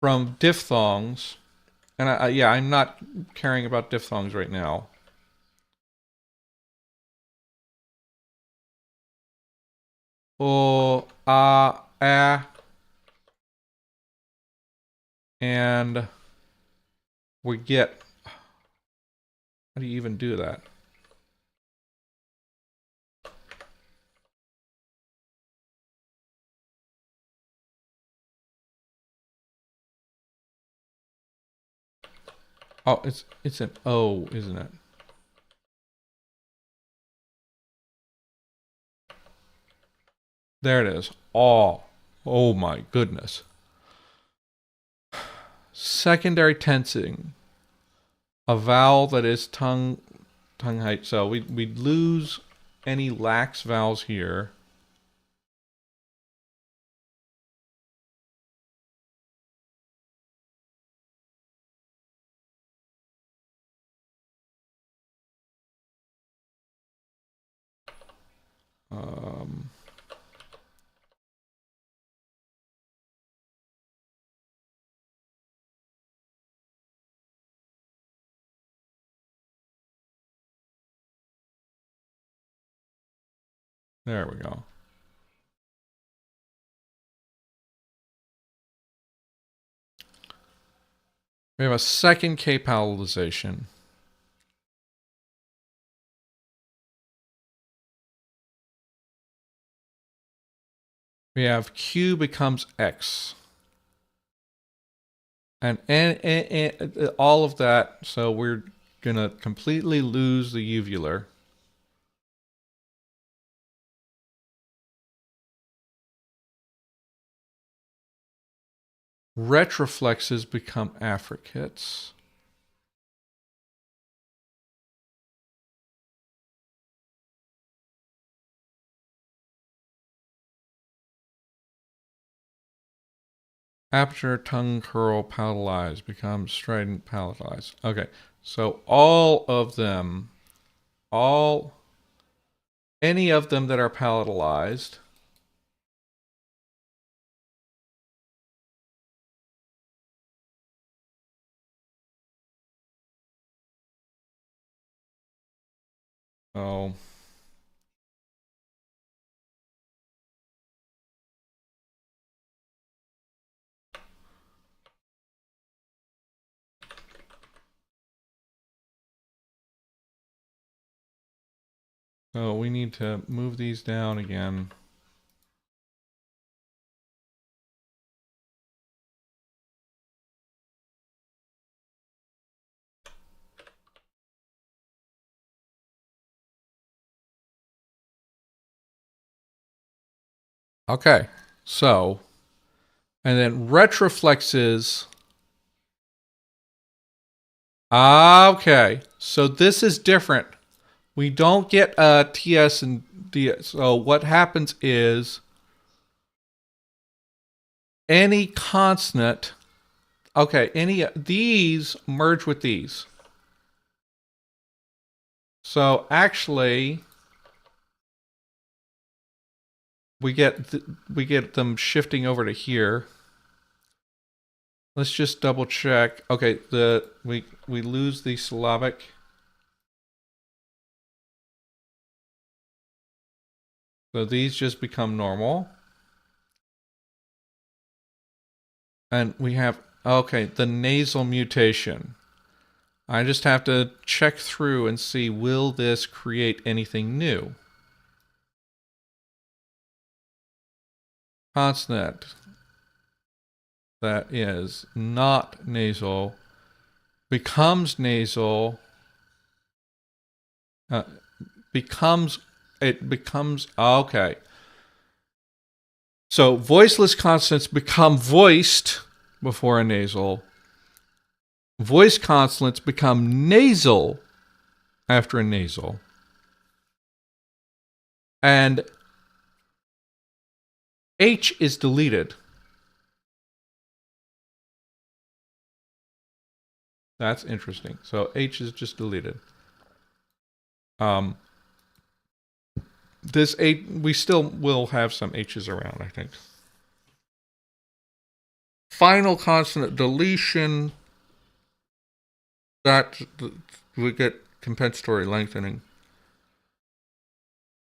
from diphthongs. And yeah, I'm not caring about diphthongs right now. O, a, and we get... How do you even do that? Oh, it's an O, isn't it? There it is. Oh, oh my goodness. Secondary tensing. A vowel that is tongue height. So we lose any lax vowels here. There we go. We have a second K palatalization. We have Q becomes X. And all of that, so we're going to completely lose the uvular. Retroflexes become affricates. Aperture, tongue curl, palatalized becomes strident palatalized. Okay, so all of them, any of them that are palatalized Oh. So we need to move these down again. Okay, so, and then retroflexes. Okay, so this is different. We don't get TS and DS. So what happens is any consonant, okay, these merge with these. So actually, we get them shifting over to here. Let's just double check. Okay, we lose the syllabic. So these just become normal. And we have, okay, the nasal mutation. I just have to check through and see, will this create anything new? Consonant that is not nasal becomes nasal, it becomes, okay. So voiceless consonants become voiced before a nasal. Voice consonants become nasal after a nasal. And H is deleted. That's interesting. So H is just deleted. This H, we still will have some H's around, I think. Final consonant deletion. That we get compensatory lengthening.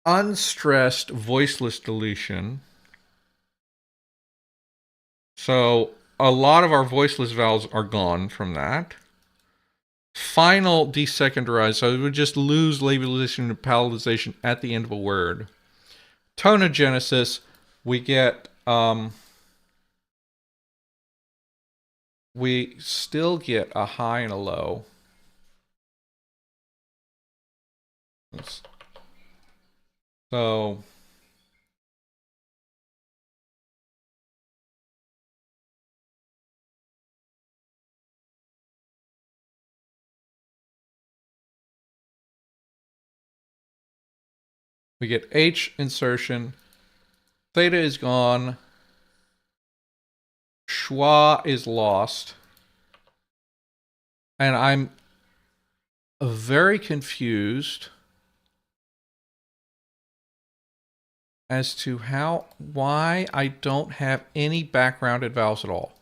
Unstressed voiceless deletion. So a lot of our voiceless vowels are gone from that. Final desecondarized, so we would just lose labialization and palatalization at the end of a word. Tonogenesis, we get, we still get a high and a low. So we get H insertion, theta is gone, schwa is lost, and I'm very confused as to why I don't have any backgrounded vowels at all.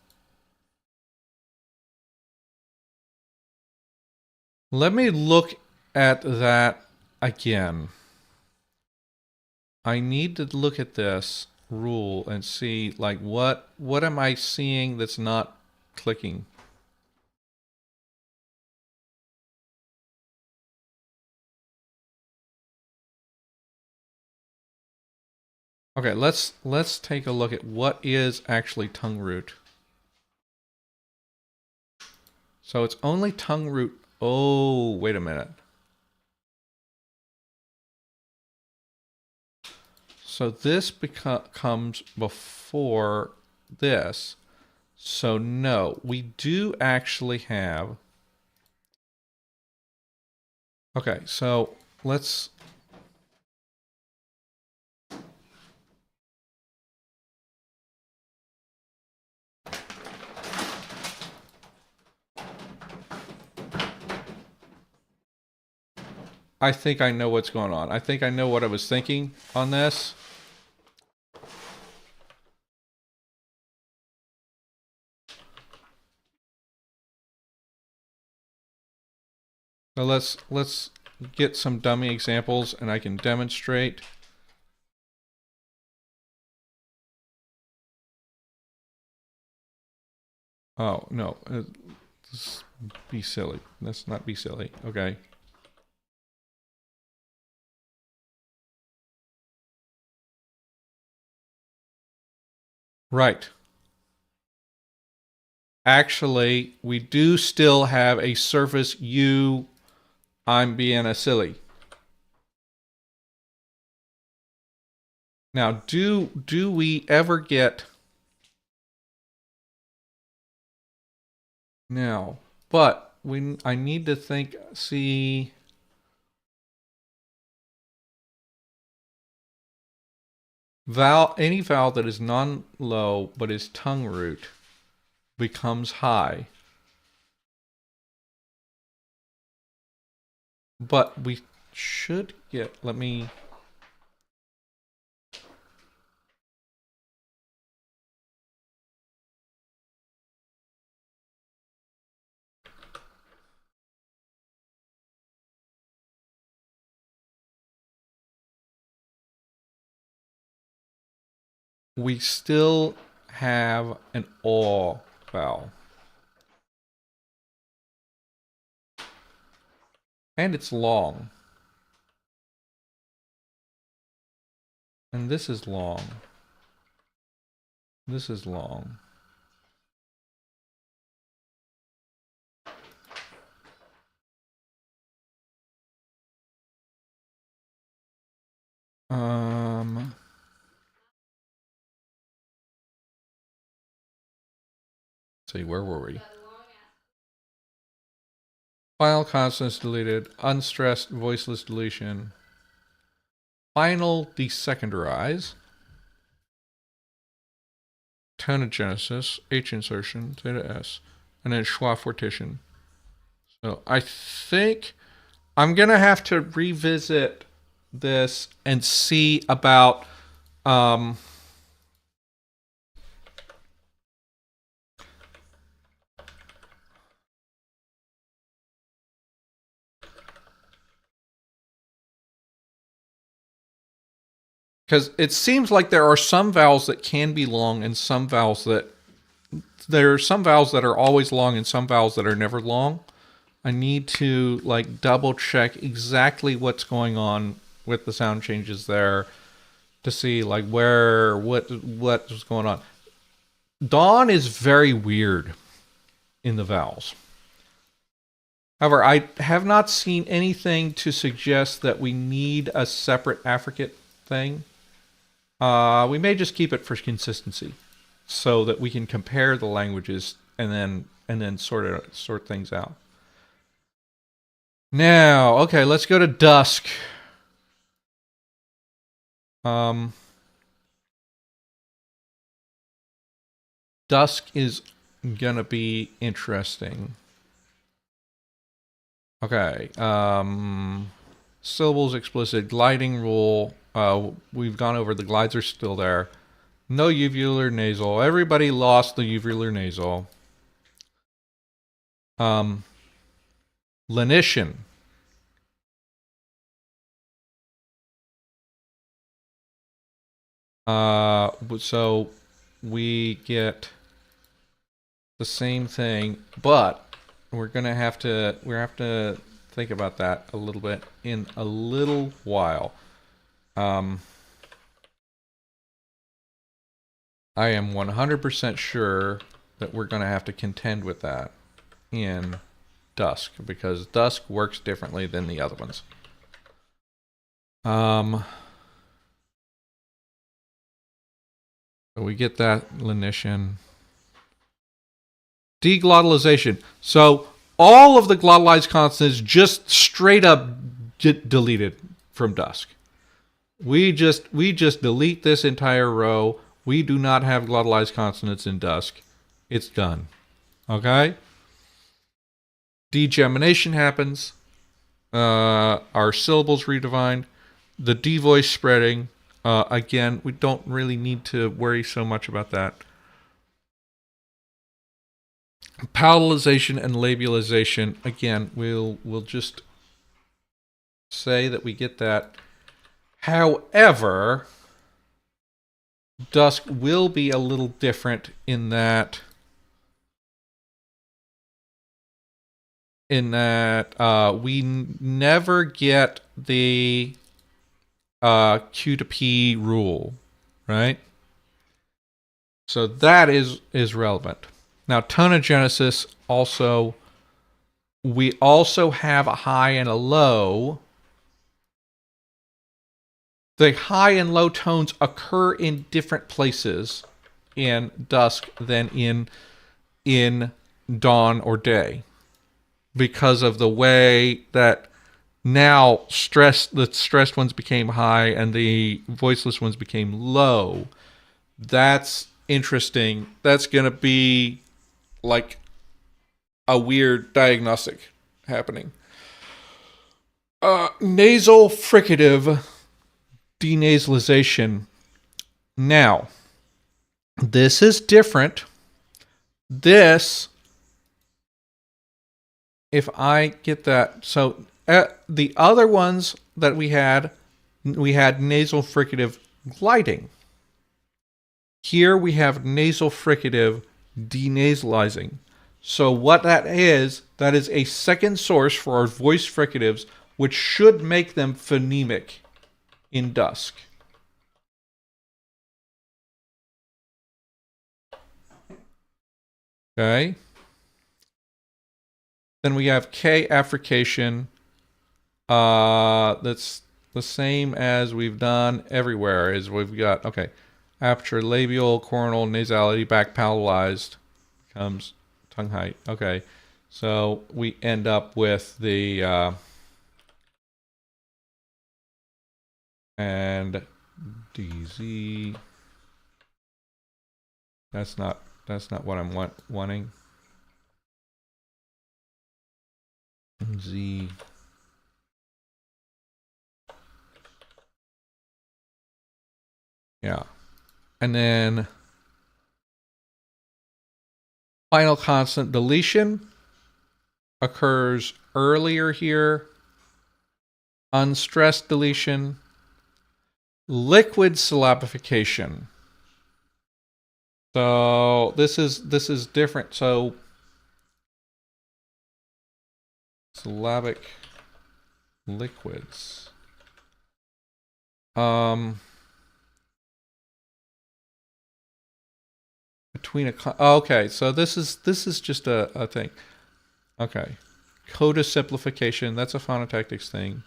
Let me look at that again. I need to look at this rule and see, like, what am I seeing that's not clicking? Okay, let's take a look at what is actually tongue root. So it's only tongue root. Oh, wait a minute. So this comes before this. So no, we do actually have. Okay, so let's. I think I know what's going on. I think I know what I was thinking on this. So let's get some dummy examples and I can demonstrate. Oh, no. Let's be silly. Let's not be silly. Okay. Right. Actually, we do still have a surface U. I'm being a silly. Now, do we ever get... No. But I need to think, see... Any vowel that is non-low but is tongue root becomes high. But we should get, let me... We still have an aw vowel. And it's long. And this is long. This is long. Let's see, where were we? Final consonants deleted, unstressed voiceless deletion, final desecondarize, tonogenesis, H insertion, theta S, and then schwa fortition. So I think I'm gonna have to revisit this and see about because it seems like there are some vowels that can be long and some vowels that there are some vowels that are always long and some vowels that are never long. I need to like double check exactly what's going on with the sound changes there to see like what's going on. Dawn is very weird in the vowels. However, I have not seen anything to suggest that we need a separate affricate thing. We may just keep it for consistency, so that we can compare the languages and then sort things out. Now, okay, let's go to dusk. Dusk is gonna be interesting. Okay, syllables explicit, gliding rule. We've gone over the glides are still there. No uvular nasal. Everybody lost the uvular nasal. Lenition. So we get the same thing, but we're have to think about that a little bit in a little while. I am 100% sure that we're going to have to contend with that in dusk, because dusk works differently than the other ones. So we get that lenition. Deglottalization. So all of the glottalized consonants just straight up get deleted from dusk. We just delete this entire row. We do not have glottalized consonants in dusk. It's done. Okay? Degemination happens. Our syllables redefined. The D voice spreading. Again, we don't really need to worry so much about that. Palatalization and labialization. Again, we'll just say that we get that. However, dusk will be a little different in that we never get the Q to P rule, right? So that is relevant. Now, tonogenesis also, we also have a high and a low. The high and low tones occur in different places in dusk than in dawn or day, because of the way that now the stressed ones became high and the voiceless ones became low. That's interesting. That's going to be like a weird diagnostic happening. Nasal fricative denasalization. Now, this is different. This, if I get that, so the other ones that we had nasal fricative gliding. Here we have nasal fricative denasalizing. So what that is a second source for our voice fricatives, which should make them phonemic in dusk. Okay. Then we have K affrication. That's the same as we've done everywhere. Is we've got, okay, aperture, labial, coronal, nasality, back palatalized, becomes tongue height. Okay, so we end up with the and DZ. That's not what I'm wanting. Z. Yeah. And then final consonant deletion occurs earlier here. Unstressed deletion. Liquid syllabification. So this is different. So syllabic liquids. Between okay, so this is just a thing. Okay, coda simplification. That's a phonotactics thing.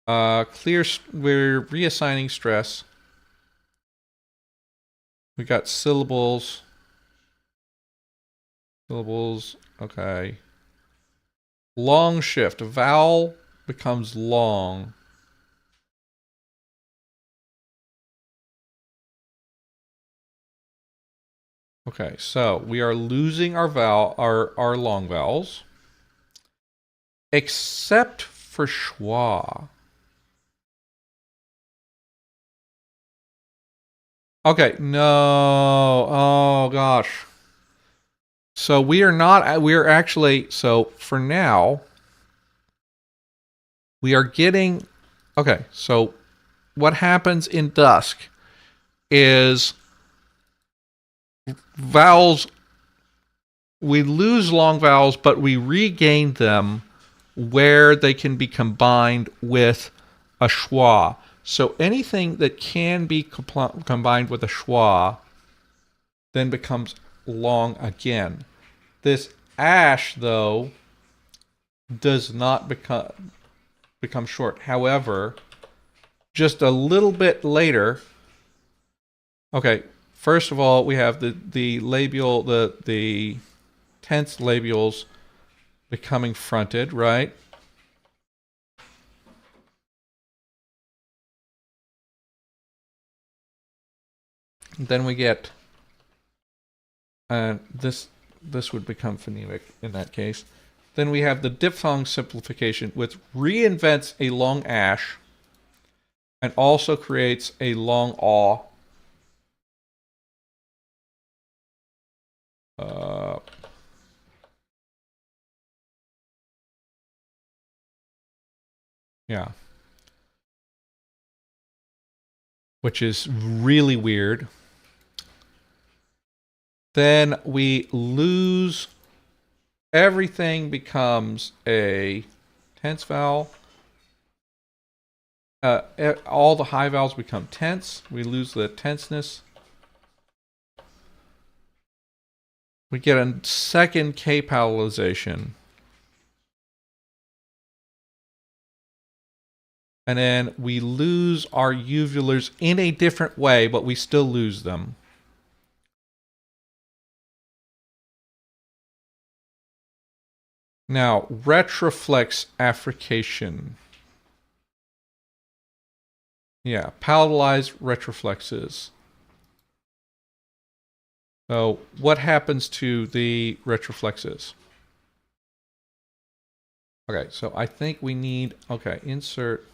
We're reassigning stress. We got syllables. Syllables, okay. Long shift. A vowel becomes long. Okay, so we are losing our long vowels. Except for schwa. Okay, no. Oh gosh. So we are actually, so for now, we are getting, okay, so what happens in dusk is vowels, we lose long vowels, but we regain them where they can be combined with a schwa. So anything that can be combined with a schwa then becomes long again. This ash, though, does not become short. However, just a little bit later, okay, first of all, we have the labial, the tense labials becoming fronted, right? Then we get, this would become phonemic in that case. Then we have the diphthong simplification, which reinvents a long ash and also creates a long aw. Yeah. Which is really weird. Then we lose, everything becomes a tense vowel. All the high vowels become tense. We lose the tenseness. We get a second K palatalization. And then we lose our uvulars in a different way, but we still lose them. Now, retroflex affrication. Yeah, palatalized retroflexes. So what happens to the retroflexes? Okay, so I think we need, okay, insert.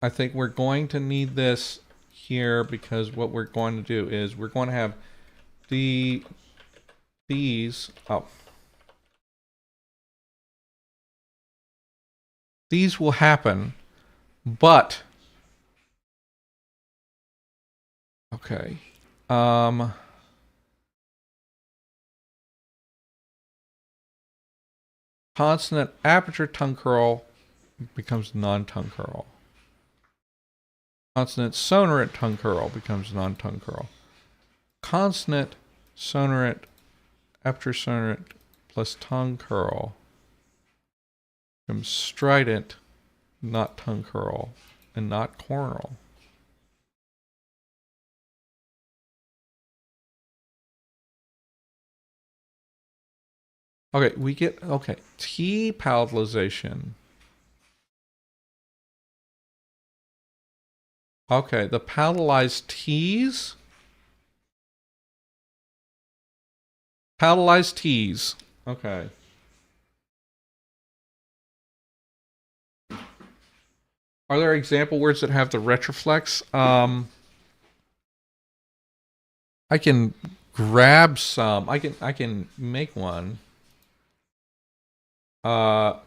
I think we're going to need this here because what we're going to do is we're going to have these, these will happen, but, okay, consonant aperture tongue curl becomes non-tongue curl. Consonant sonorant tongue curl becomes non-tongue curl. Consonant sonorant aperture sonorant plus tongue curl becomes strident, not tongue curl, and not cornal. Okay, we get, okay, T palatalization. Okay, the palatalized T's. Palatalized T's. Okay. Are there example words that have the retroflex? I can grab some. I can make one.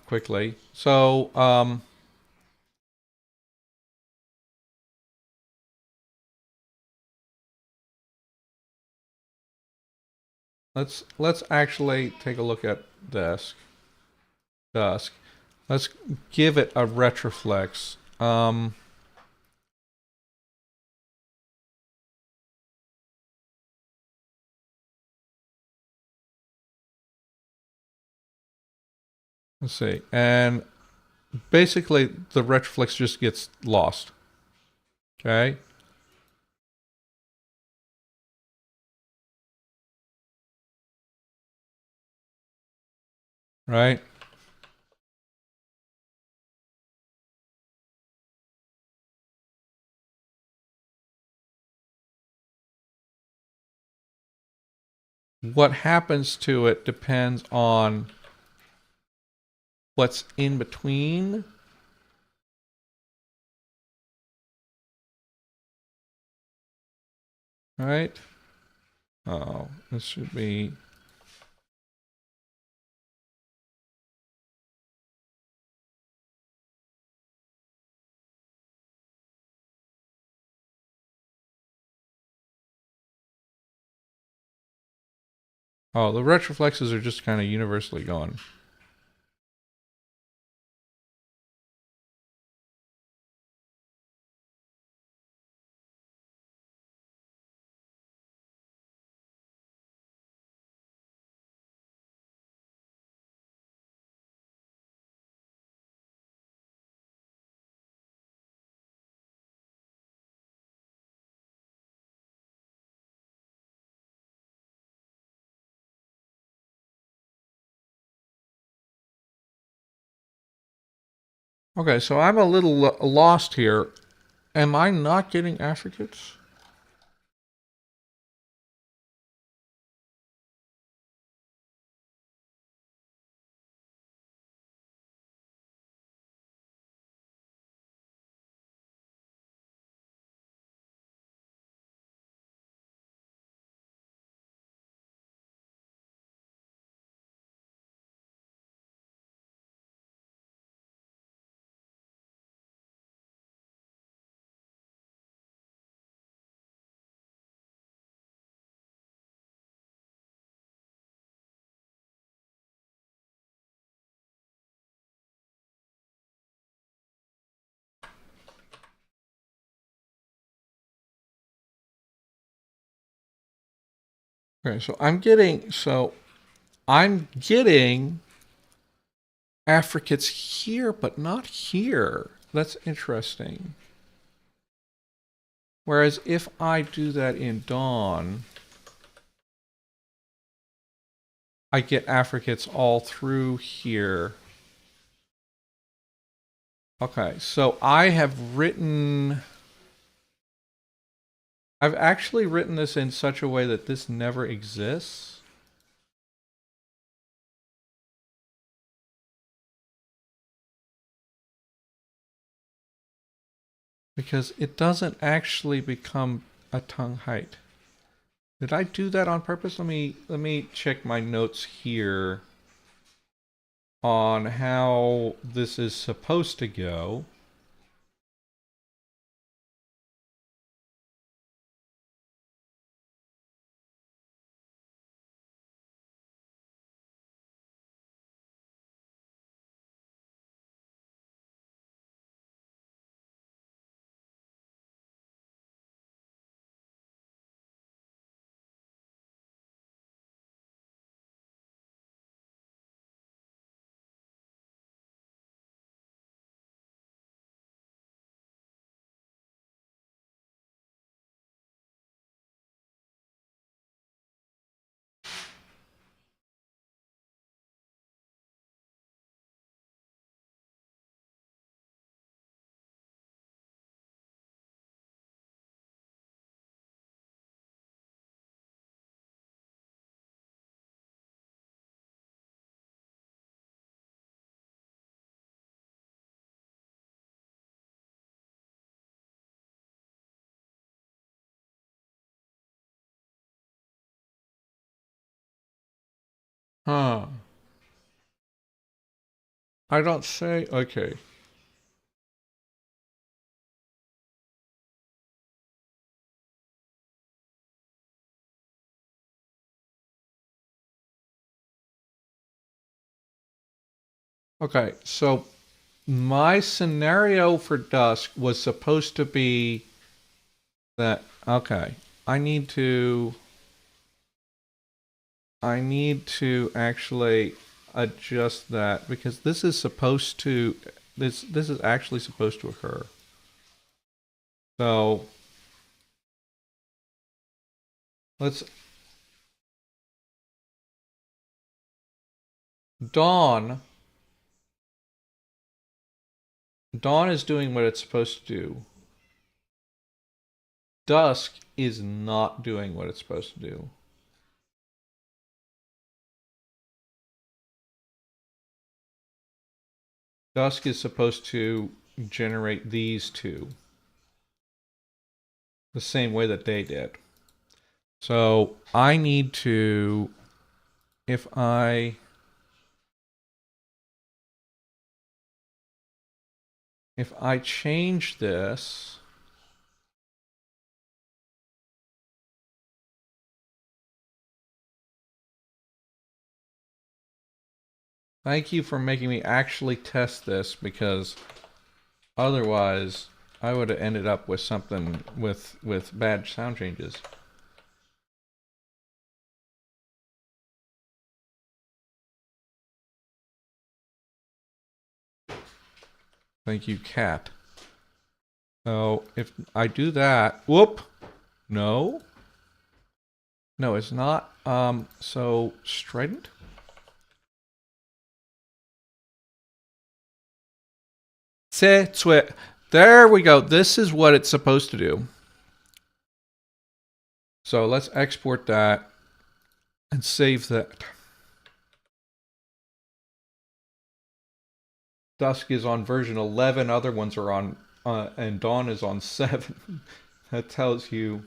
Quickly. So, let's actually take a look at dusk. Let's give it a retroflex. Let's see. And basically the retroflex just gets lost. Okay? Right? What happens to it depends on what's in between. Right? Oh, this should be. Oh, the retroflexes are just kind of universally gone. Okay, so I'm a little lost here. Am I not getting affricates? Okay, I'm getting affricates here, but not here. That's interesting. Whereas if I do that in Dawn, I get affricates all through here. Okay, so I've actually written this in such a way that this never exists. Because it doesn't actually become a tongue height. Did I do that on purpose? Let me check my notes here on how this is supposed to go. Huh. I don't say. Okay. Okay, so my scenario for dusk was supposed to be that, okay, I need to actually adjust that because this is supposed to, this is actually supposed to occur. So let's, dawn is doing what it's supposed to do. Dusk is not doing what it's supposed to do. Dusk is supposed to generate these two the same way that they did. So I need to, if I change this, thank you for making me actually test this because otherwise I would have ended up with something with bad sound changes. Thank you, cat. So if I do that, whoop, no, it's not. So strident. There we go. This is what it's supposed to do. So let's export that and save that. Dusk is on version 11. Other ones are on, and Dawn is on 7. That tells you.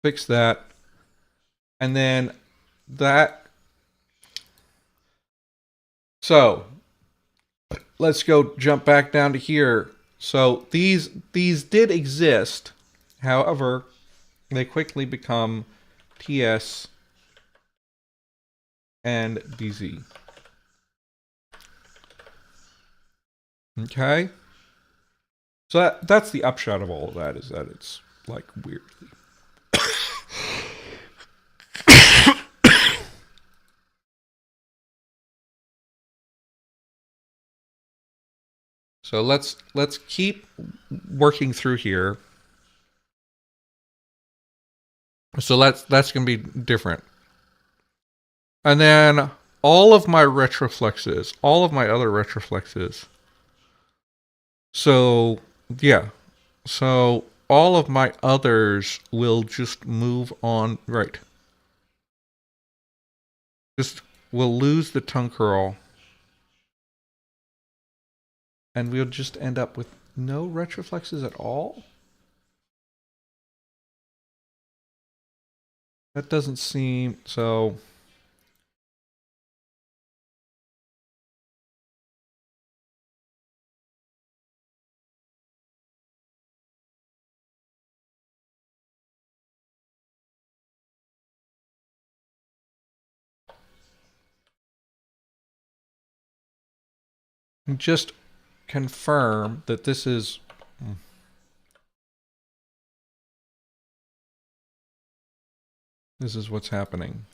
Fix that. And then that. So let's go jump back down to here. So these did exist. However, they quickly become TS and DZ. Okay? So that's the upshot of all of that, is that it's like weirdly. So let's keep working through here. So that's going to be different. And then all of my retroflexes, all of my other retroflexes. So, yeah. So all of my others will just move on, right. Just, we'll lose the tongue curl. And we'll just end up with no retroflexes at all? That doesn't seem, so... Just confirm that this is... This is what's happening.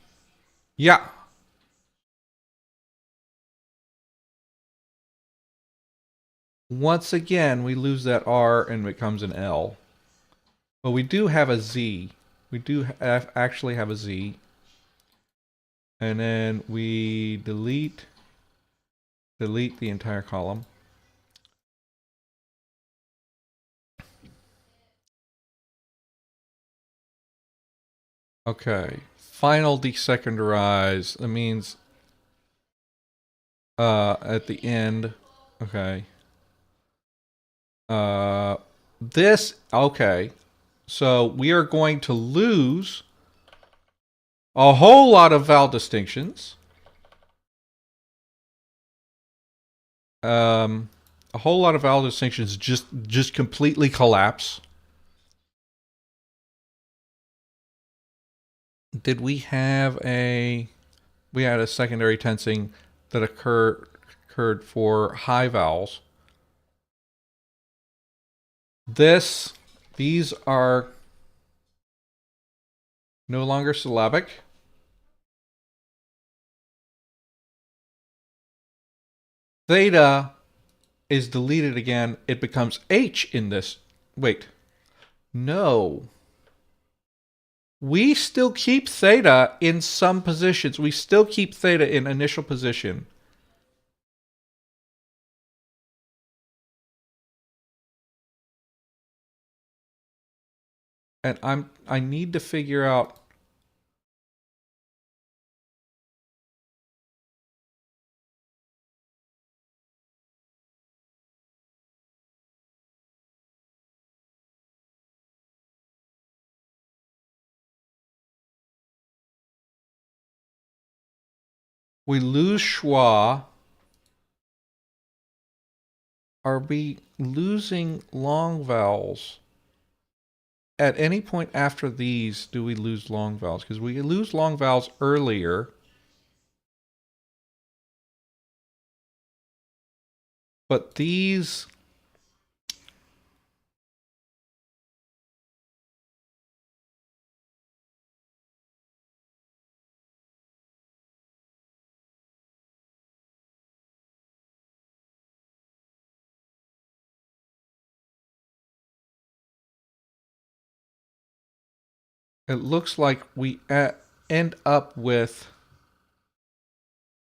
Yeah. Once again, we lose that R and it becomes an L. But we do have a Z. We do actually have a Z. And then we delete the entire column. Okay. Final desecondarize. That means at the end. Okay. This, okay. So we are going to lose a whole lot of vowel distinctions. A whole lot of vowel distinctions just completely collapse. did we have we had a secondary tensing that occurred for high vowels. These are no longer syllabic. Theta is deleted again. It becomes H in this. Wait. No. We still keep theta in some positions. We still keep theta in initial position. And I need to figure out. We lose schwa. Are we losing long vowels? At any point after these, do we lose long vowels? Because we lose long vowels earlier. But these... It looks like we end up with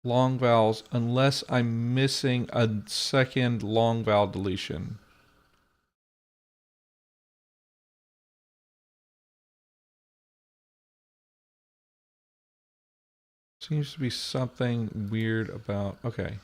long vowels unless I'm missing a second long vowel deletion. Seems to be something weird about... Okay.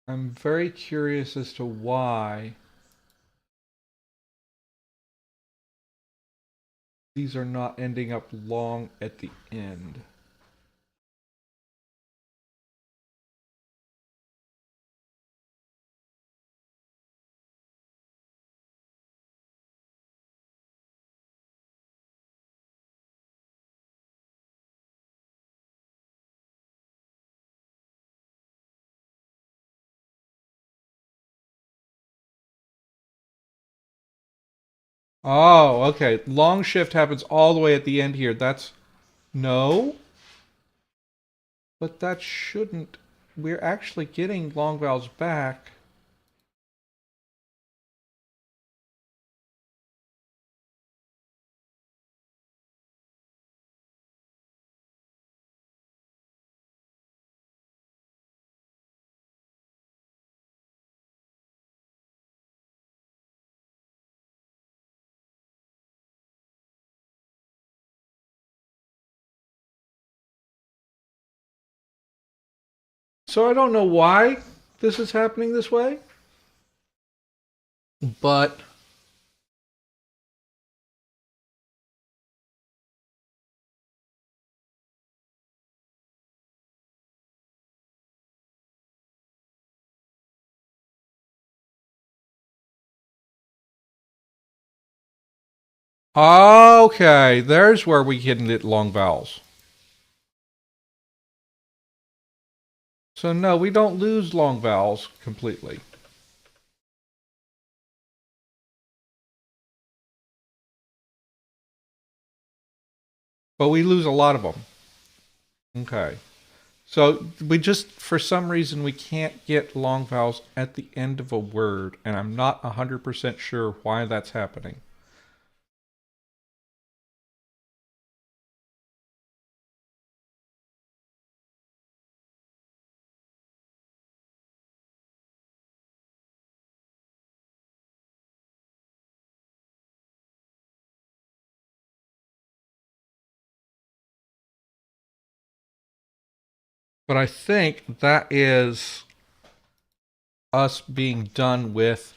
I'm very curious as to why these are not ending up long at the end. Oh, okay. Long shift happens all the way at the end here. That's... No? But that shouldn't... We're actually getting long vowels back. So I don't know why this is happening this way. But... Okay, there's where we can get long vowels. So no, we don't lose long vowels completely. But we lose a lot of them. Okay. So we just, for some reason, we can't get long vowels at the end of a word, and I'm not 100% sure why that's happening. But I think that is us being done with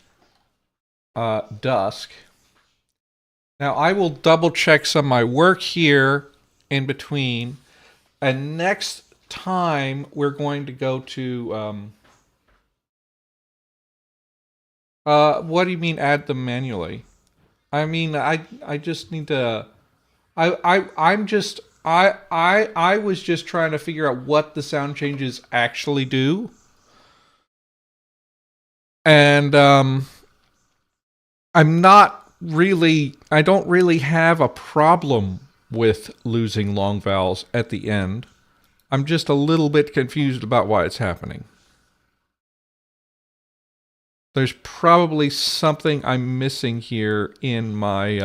dusk. Now I will double check some of my work here in between, and next time we're going to go to what do you mean add them manually? I mean I just need to I'm just I was just trying to figure out what the sound changes actually do. And I don't really have a problem with losing long vowels at the end. I'm just a little bit confused about why it's happening. There's probably something I'm missing here in my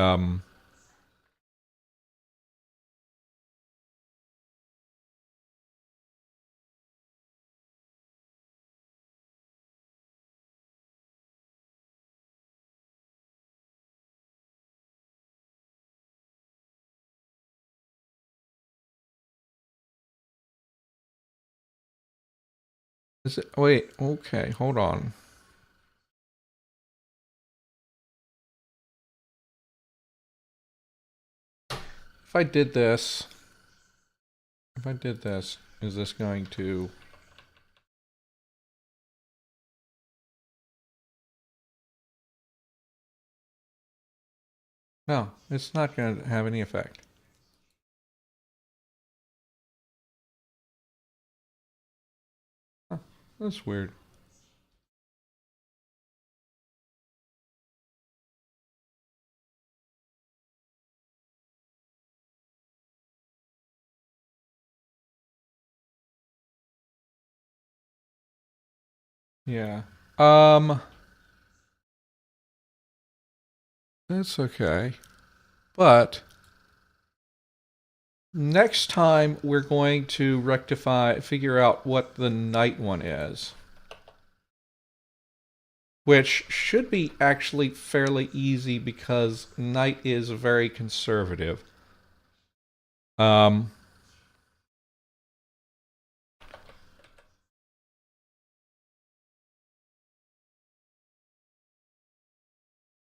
is it, wait, okay, hold on. If I did this, is this going to... No, it's not going to have any effect. Huh, that's weird. Yeah. That's okay. But next time we're going to figure out what the night one is. Which should be actually fairly easy because night is very conservative. Um,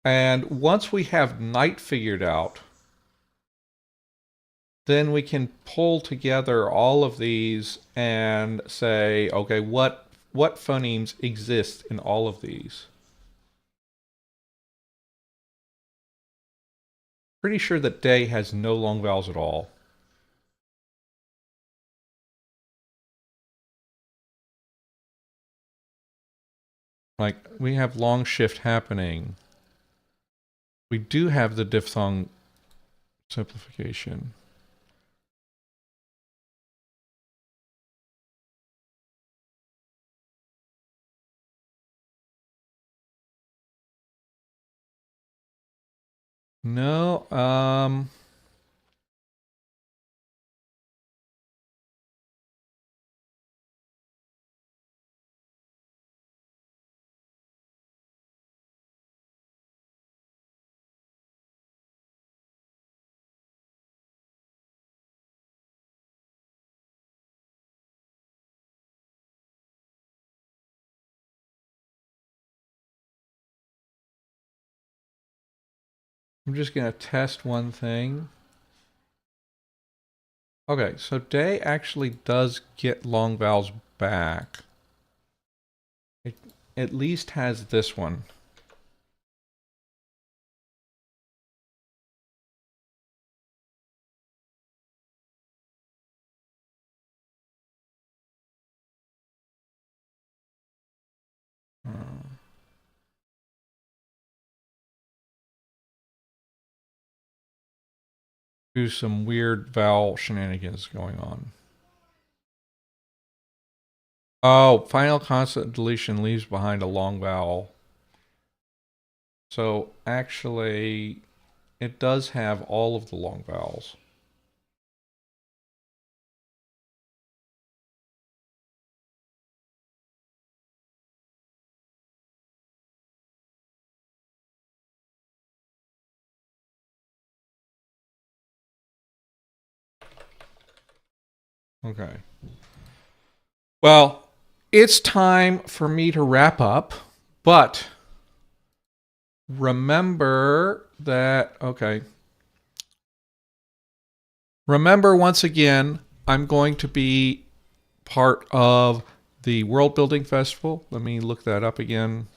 and once we have night figured out, then we can pull together all of these and say, okay, what phonemes exist in all of these? Pretty sure that day has no long vowels at all. Like, we have long shift happening. We do have the diphthong simplification. No, I'm just going to test one thing. Okay, so day actually does get long vowels back. It at least has this one. Do some weird vowel shenanigans going on. Oh, final consonant deletion leaves behind a long vowel. So actually, it does have all of the long vowels. Okay. Well, it's time for me to wrap up, but remember that, okay. Remember, once again, I'm going to be part of the World Building Festival. Let me look that up again.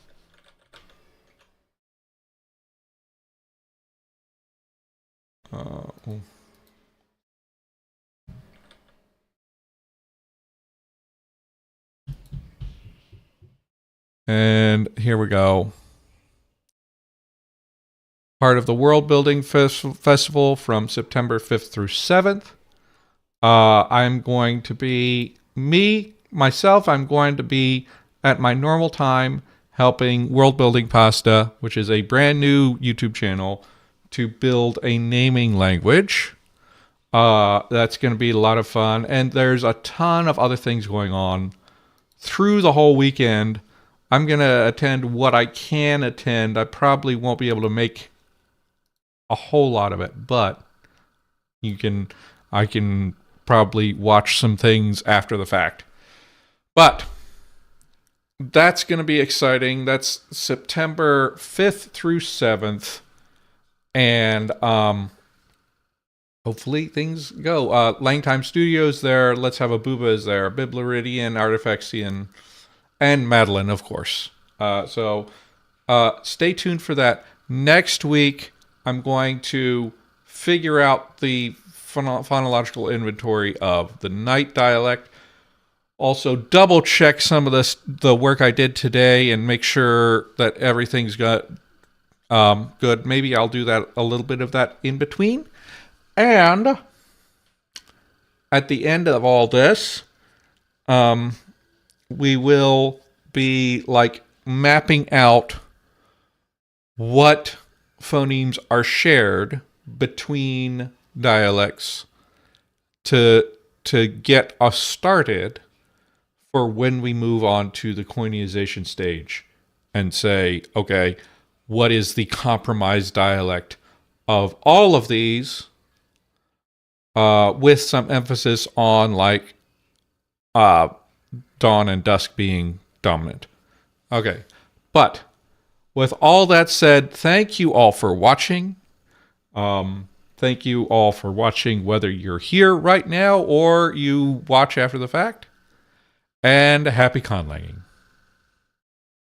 And here we go. Part of the World Building Festival from September 5th through 7th. I'm going to be, myself, I'm going to be at my normal time helping World Building Pasta, which is a brand new YouTube channel, to build a naming language. That's going to be a lot of fun. And there's a ton of other things going on through the whole weekend. I'm going to attend what I can attend. I probably won't be able to make a whole lot of it, but I can probably watch some things after the fact. But that's going to be exciting. That's September 5th through 7th. And hopefully things go. Langtime Studios there. Let's Have a Booba is there. Bibleridian, Artifactian, and Madeline, of course. So stay tuned for that. Next week, I'm going to figure out the phonological inventory of the night dialect. Also, double check some of the work I did today and make sure that everything's got good. Maybe I'll do that, a little bit of that in between. And at the end of all this, we will be like mapping out what phonemes are shared between dialects to get us started for when we move on to the koineization stage and say, okay, what is the compromised dialect of all of these, with some emphasis on like dawn and dusk being dominant. Okay, but with all that said, thank you all for watching. Thank you all for watching, whether you're here right now or you watch after the fact. And happy conlanging.